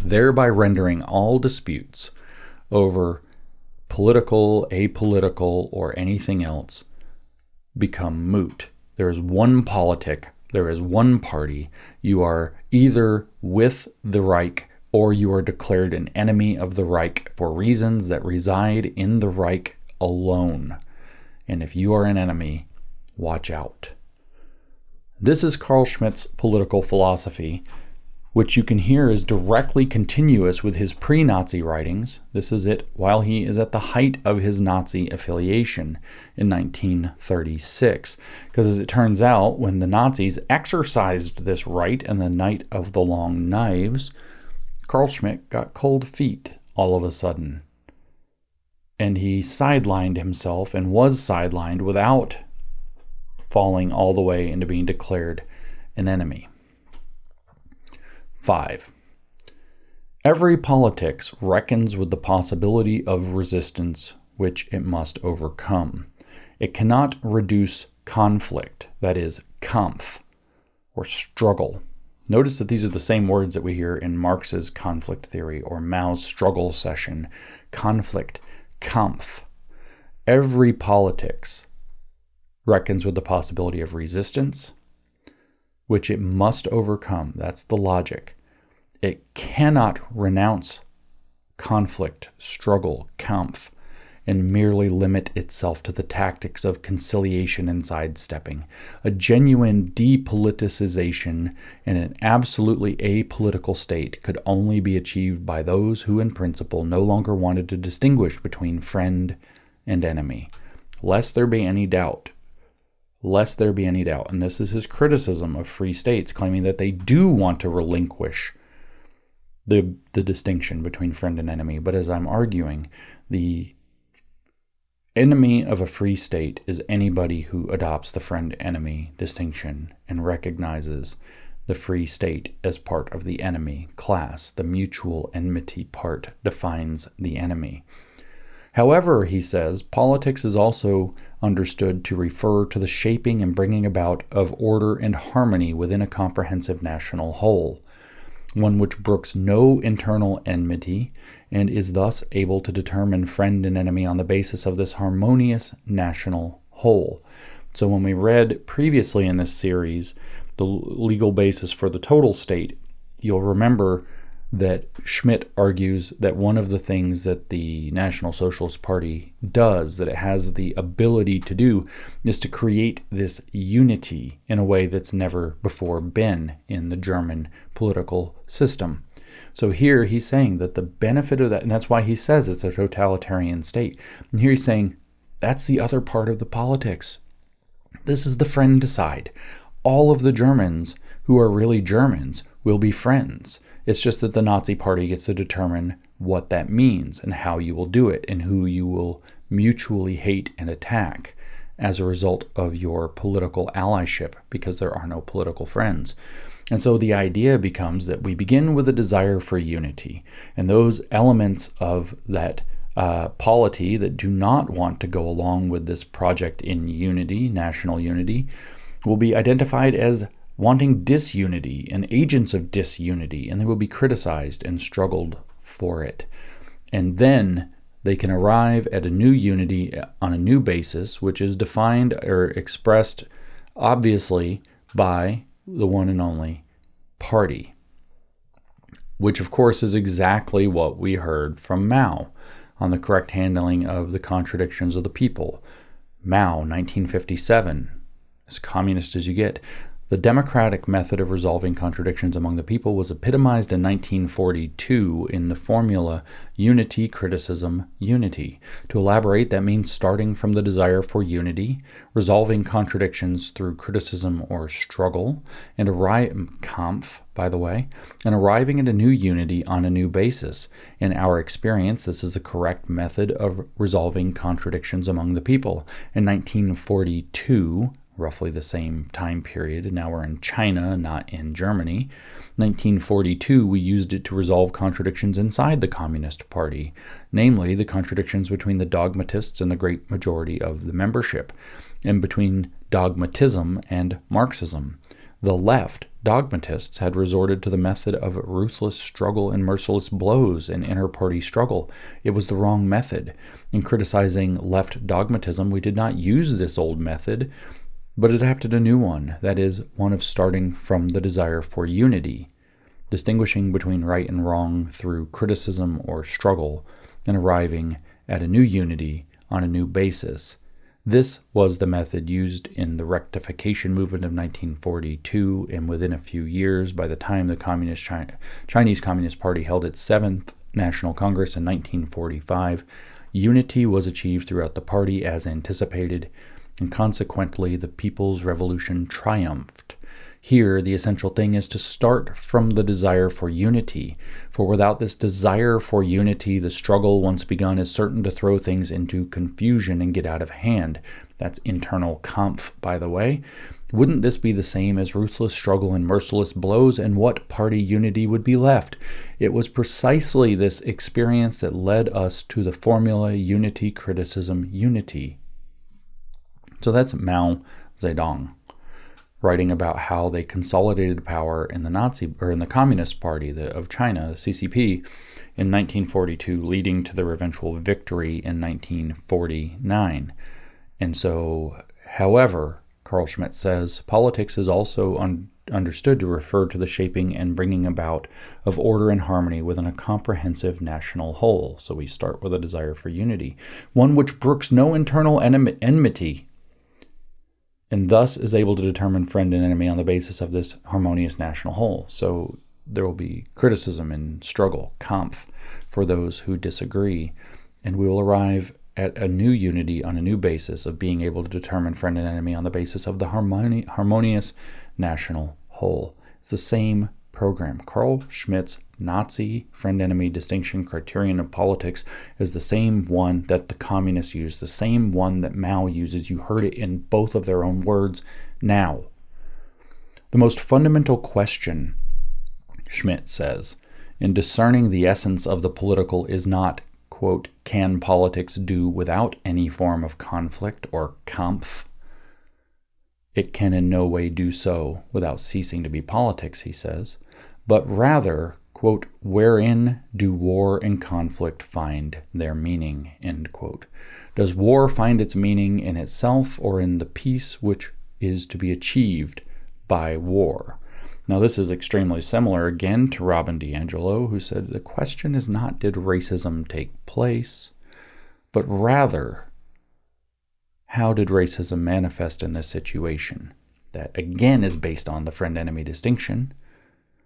thereby rendering all disputes over political, apolitical, or anything else become moot. There is one politic, there is one party. You are either with the Reich or you are declared an enemy of the Reich for reasons that reside in the Reich alone. And if you are an enemy, watch out. This is Carl Schmitt's political philosophy, which you can hear is directly continuous with his pre-Nazi writings. This is it while he is at the height of his Nazi affiliation in 1936. Because as it turns out, when the Nazis exercised this right in the Night of the Long Knives, Carl Schmitt got cold feet all of a sudden. And he sidelined himself and was sidelined without falling all the way into being declared an enemy. 5. Every politics reckons with the possibility of resistance which it must overcome. It cannot reduce conflict, that is, Kampf, or struggle. Notice that these are the same words that we hear in Marx's conflict theory or Mao's struggle session. Conflict, Kampf. Every politics reckons with the possibility of resistance, which it must overcome. That's the logic. It cannot renounce conflict, struggle, Kampf, and merely limit itself to the tactics of conciliation and sidestepping. A genuine depoliticization in an absolutely apolitical state could only be achieved by those who in principle no longer wanted to distinguish between friend and enemy. Lest there be any doubt, and this is his criticism of free states, claiming that they do want to relinquish the distinction between friend and enemy. But as I'm arguing, the enemy of a free state is anybody who adopts the friend-enemy distinction and recognizes the free state as part of the enemy class. The mutual enmity part defines the enemy. However, he says, politics is also understood to refer to the shaping and bringing about of order and harmony within a comprehensive national whole, one which brooks no internal enmity and is thus able to determine friend and enemy on the basis of this harmonious national whole. So when we read previously in this series the legal basis for the total state, you'll remember that Schmitt argues that one of the things that the National Socialist Party does, that it has the ability to do, is to create this unity in a way that's never before been in the German political system. So here he's saying that the benefit of that, and that's why he says it's a totalitarian state. And here he's saying that's the other part of the politics. This is the friend side. All of the Germans who are really Germans will be friends. It's just that the Nazi Party gets to determine what that means and how you will do it and who you will mutually hate and attack as a result of your political allyship, because there are no political friends. And so the idea becomes that we begin with a desire for unity, and those elements of that polity that do not want to go along with this project in unity, national unity, will be identified as wanting disunity and agents of disunity, and they will be criticized and struggled for it. And then they can arrive at a new unity on a new basis, which is defined or expressed obviously by the one and only party, which of course is exactly what we heard from Mao on the correct handling of the contradictions of the people. Mao, 1957, as communist as you get. The democratic method of resolving contradictions among the people was epitomized in 1942 in the formula unity, criticism, unity. To elaborate, that means starting from the desire for unity, resolving contradictions through criticism or struggle, and Kampf, by the way, and arriving at a new unity on a new basis. In our experience, this is the correct method of resolving contradictions among the people. In 1942, roughly the same time period, and now we're in China, not in Germany. 1942, we used it to resolve contradictions inside the Communist Party, namely the contradictions between the dogmatists and the great majority of the membership, and between dogmatism and Marxism. The left, dogmatists, had resorted to the method of ruthless struggle and merciless blows in inter-party struggle. It was the wrong method. In criticizing left dogmatism, we did not use this old method, but adapted a new one, that is, one of starting from the desire for unity, distinguishing between right and wrong through criticism or struggle, and arriving at a new unity on a new basis. This was the method used in the rectification movement of 1942, and within a few years, by the time the Chinese Communist Party held its 7th National Congress in 1945, unity was achieved throughout the party as anticipated, and consequently the People's Revolution triumphed. Here, the essential thing is to start from the desire for unity, for without this desire for unity, the struggle once begun is certain to throw things into confusion and get out of hand. That's internal Kampf, by the way. Wouldn't this be the same as ruthless struggle and merciless blows, and what party unity would be left? It was precisely this experience that led us to the formula unity, criticism, unity. So that's Mao Zedong, writing about how they consolidated power in the Communist Party of China, the CCP, in 1942, leading to their eventual victory in 1949. And so, however, Carl Schmitt says, politics is also understood to refer to the shaping and bringing about of order and harmony within a comprehensive national whole. So we start with a desire for unity, one which brooks no internal enmity, and thus is able to determine friend and enemy on the basis of this harmonious national whole. So there will be criticism and struggle, Kampf, for those who disagree, and we will arrive at a new unity on a new basis of being able to determine friend and enemy on the basis of the harmonious national whole. It's the same program. Carl Schmitt's Nazi friend-enemy distinction criterion of politics is the same one that the communists use, the same one that Mao uses. You heard it in both of their own words now. The most fundamental question, Schmitt says, in discerning the essence of the political is not, quote, can politics do without any form of conflict or Kampf? It can in no way do so without ceasing to be politics, he says, but rather, quote, wherein do war and conflict find their meaning, end quote. Does war find its meaning in itself or in the peace which is to be achieved by war? Now, this is extremely similar again to Robin DiAngelo, who said the question is not did racism take place, but rather how did racism manifest in this situation? That again is based on the friend-enemy distinction.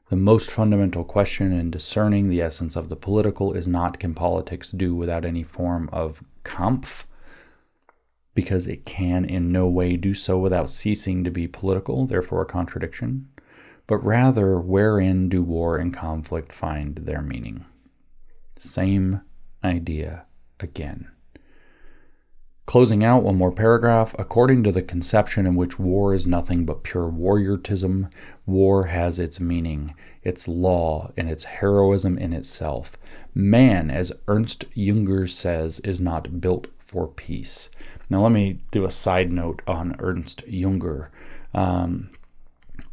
The most fundamental question in discerning the essence of the political is not can politics do without any form of Kampf, because it can in no way do so without ceasing to be political, therefore a contradiction, but rather wherein do war and conflict find their meaning. Same idea again. Closing out one more paragraph, according to the conception in which war is nothing but pure warriortism, war has its meaning, its law, and its heroism in itself. Man, as Ernst Jünger says, is not built for peace. Now let me do a side note on Ernst Jünger.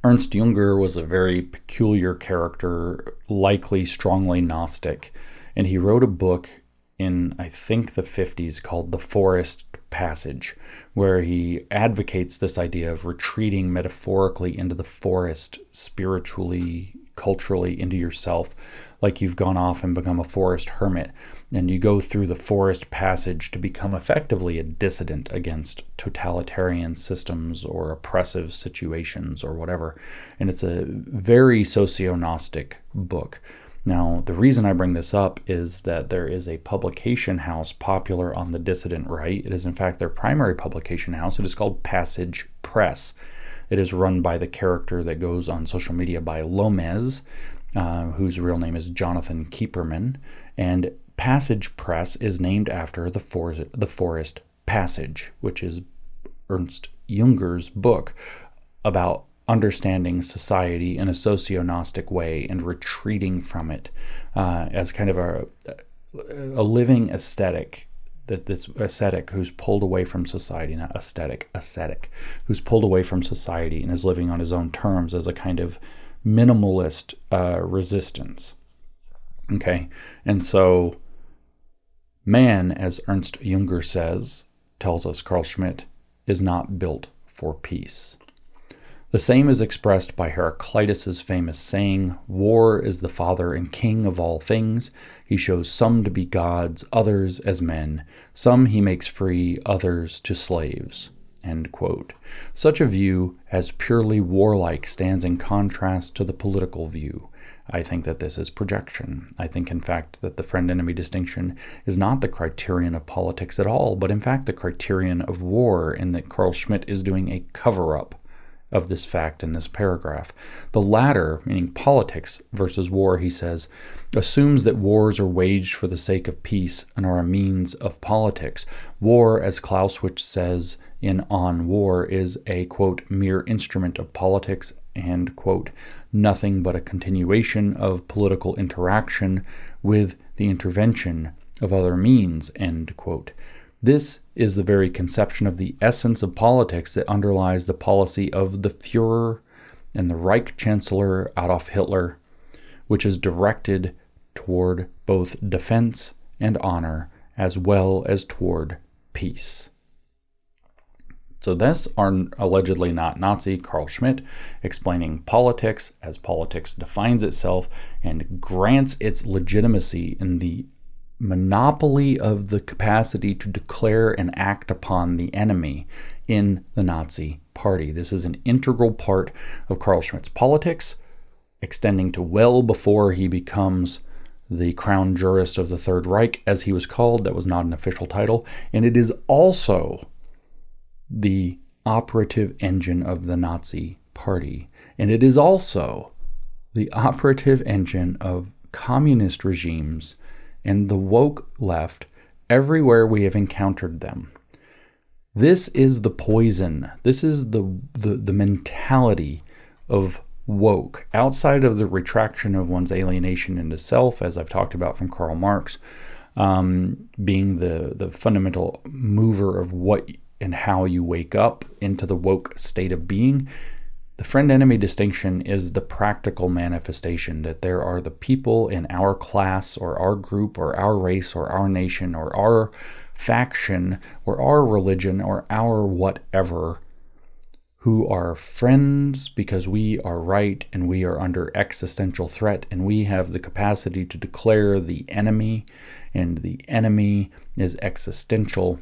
Ernst Jünger was a very peculiar character, likely strongly Gnostic, and he wrote a book in, I think, the 50s called The Forest Passage, where he advocates this idea of retreating metaphorically into the forest, spiritually, culturally, into yourself, like you've gone off and become a forest hermit, and you go through the forest passage to become effectively a dissident against totalitarian systems or oppressive situations or whatever. And it's a very socio-Gnostic book. Now, the reason I bring this up is that there is a publication house popular on the dissident right. It is, in fact, their primary publication house. It is called Passage Press. It is run by the character that goes on social media by Lomez, whose real name is Jonathan Keeperman. And Passage Press is named after the Forest Passage, which is Ernst Jünger's book about understanding society in a socio-Gnostic way and retreating from it as kind of a living ascetic, that this ascetic who's pulled away from society, not ascetic, who's pulled away from society and is living on his own terms as a kind of minimalist resistance. Okay, and so man, as Ernst Jünger says, tells us Carl Schmitt, is not built for peace. The same is expressed by Heraclitus's famous saying, "War is the father and king of all things. He shows some to be gods, others as men. Some he makes free, others to slaves." End quote. Such a view as purely warlike stands in contrast to the political view. I think that this is projection. I think, in fact, that the friend-enemy distinction is not the criterion of politics at all, but in fact the criterion of war, and that Carl Schmitt is doing a cover-up of this fact in this paragraph. The latter, meaning politics versus war, he says, assumes that wars are waged for the sake of peace and are a means of politics. War, as Clausewitz says in On War, is a, quote, mere instrument of politics and, quote, nothing but a continuation of political interaction with the intervention of other means, end quote. This is the very conception of the essence of politics that underlies the policy of the Führer and the Reich Chancellor Adolf Hitler, which is directed toward both defense and honor, as well as toward peace. So this are allegedly not Nazi Carl Schmitt explaining politics as politics defines itself and grants its legitimacy in the monopoly of the capacity to declare and act upon the enemy in the Nazi Party. This is an integral part of Carl Schmitt's politics, extending to well before he becomes the crown jurist of the Third Reich, as he was called. That was not an official title. And it is also the operative engine of the Nazi Party. And it is also the operative engine of communist regimes and the woke left everywhere we have encountered them. This is the poison. This is the mentality of woke, outside of the retraction of one's alienation into self, as I've talked about from Karl Marx, being the fundamental mover of what and how you wake up into the woke state of being. The friend-enemy distinction is the practical manifestation that there are the people in our class or our group or our race or our nation or our faction or our religion or our whatever who are friends because we are right and we are under existential threat and we have the capacity to declare the enemy, and the enemy is existential,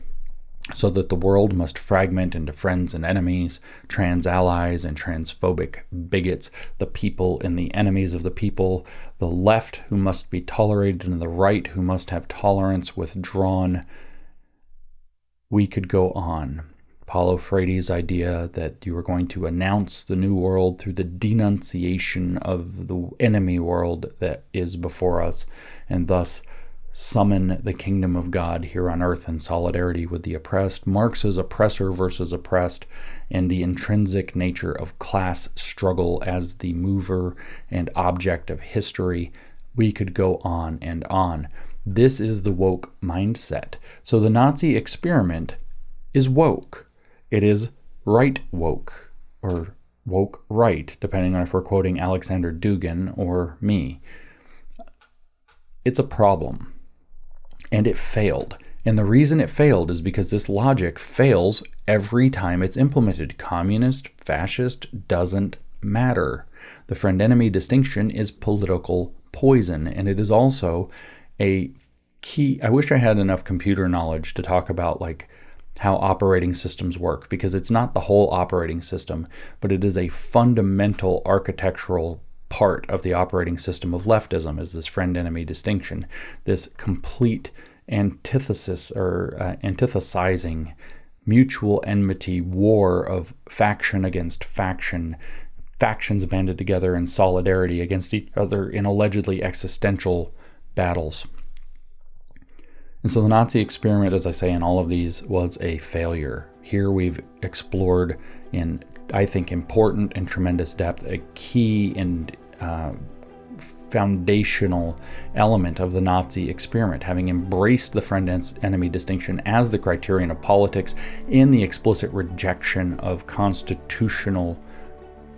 so that the world must fragment into friends and enemies, trans allies and transphobic bigots, the people and the enemies of the people, the left who must be tolerated and the right who must have tolerance withdrawn. We could go on. Paulo Freire's idea that you are going to announce the new world through the denunciation of the enemy world that is before us, and thus summon the kingdom of God here on earth in solidarity with the oppressed. Marx's oppressor versus oppressed, and the intrinsic nature of class struggle as the mover and object of history. We could go on and on. This is the woke mindset. So the Nazi experiment is woke. It is right woke, or woke right, depending on if we're quoting Alexander Dugin or me. It's a problem. And it failed. And the reason it failed is because this logic fails every time it's implemented. Communist, fascist, doesn't matter. The friend-enemy distinction is political poison, and it is also a key. I wish I had enough computer knowledge to talk about how operating systems work, because it's not the whole operating system, but it is a fundamental architectural part of the operating system of leftism, is this friend-enemy distinction, this complete antithesis or antithesizing mutual enmity war of faction against faction, factions banded together in solidarity against each other in allegedly existential battles. And so the Nazi experiment, as I say in all of these, was a failure. Here we've explored in, I think, important and tremendous depth a key and foundational element of the Nazi experiment, having embraced the friend-enemy distinction as the criterion of politics in the explicit rejection of constitutional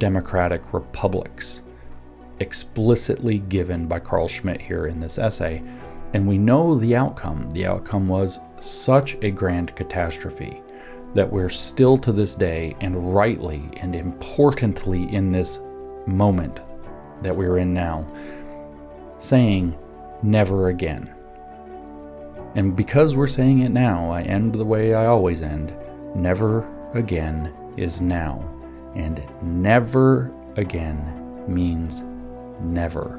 democratic republics, explicitly given by Carl Schmitt here in this essay. And we know the outcome. The outcome was such a grand catastrophe that we're still to this day, and rightly and importantly in this moment that we're in now, saying never again. And because we're saying it now, I end the way I always end. Never again is now. And never again means never.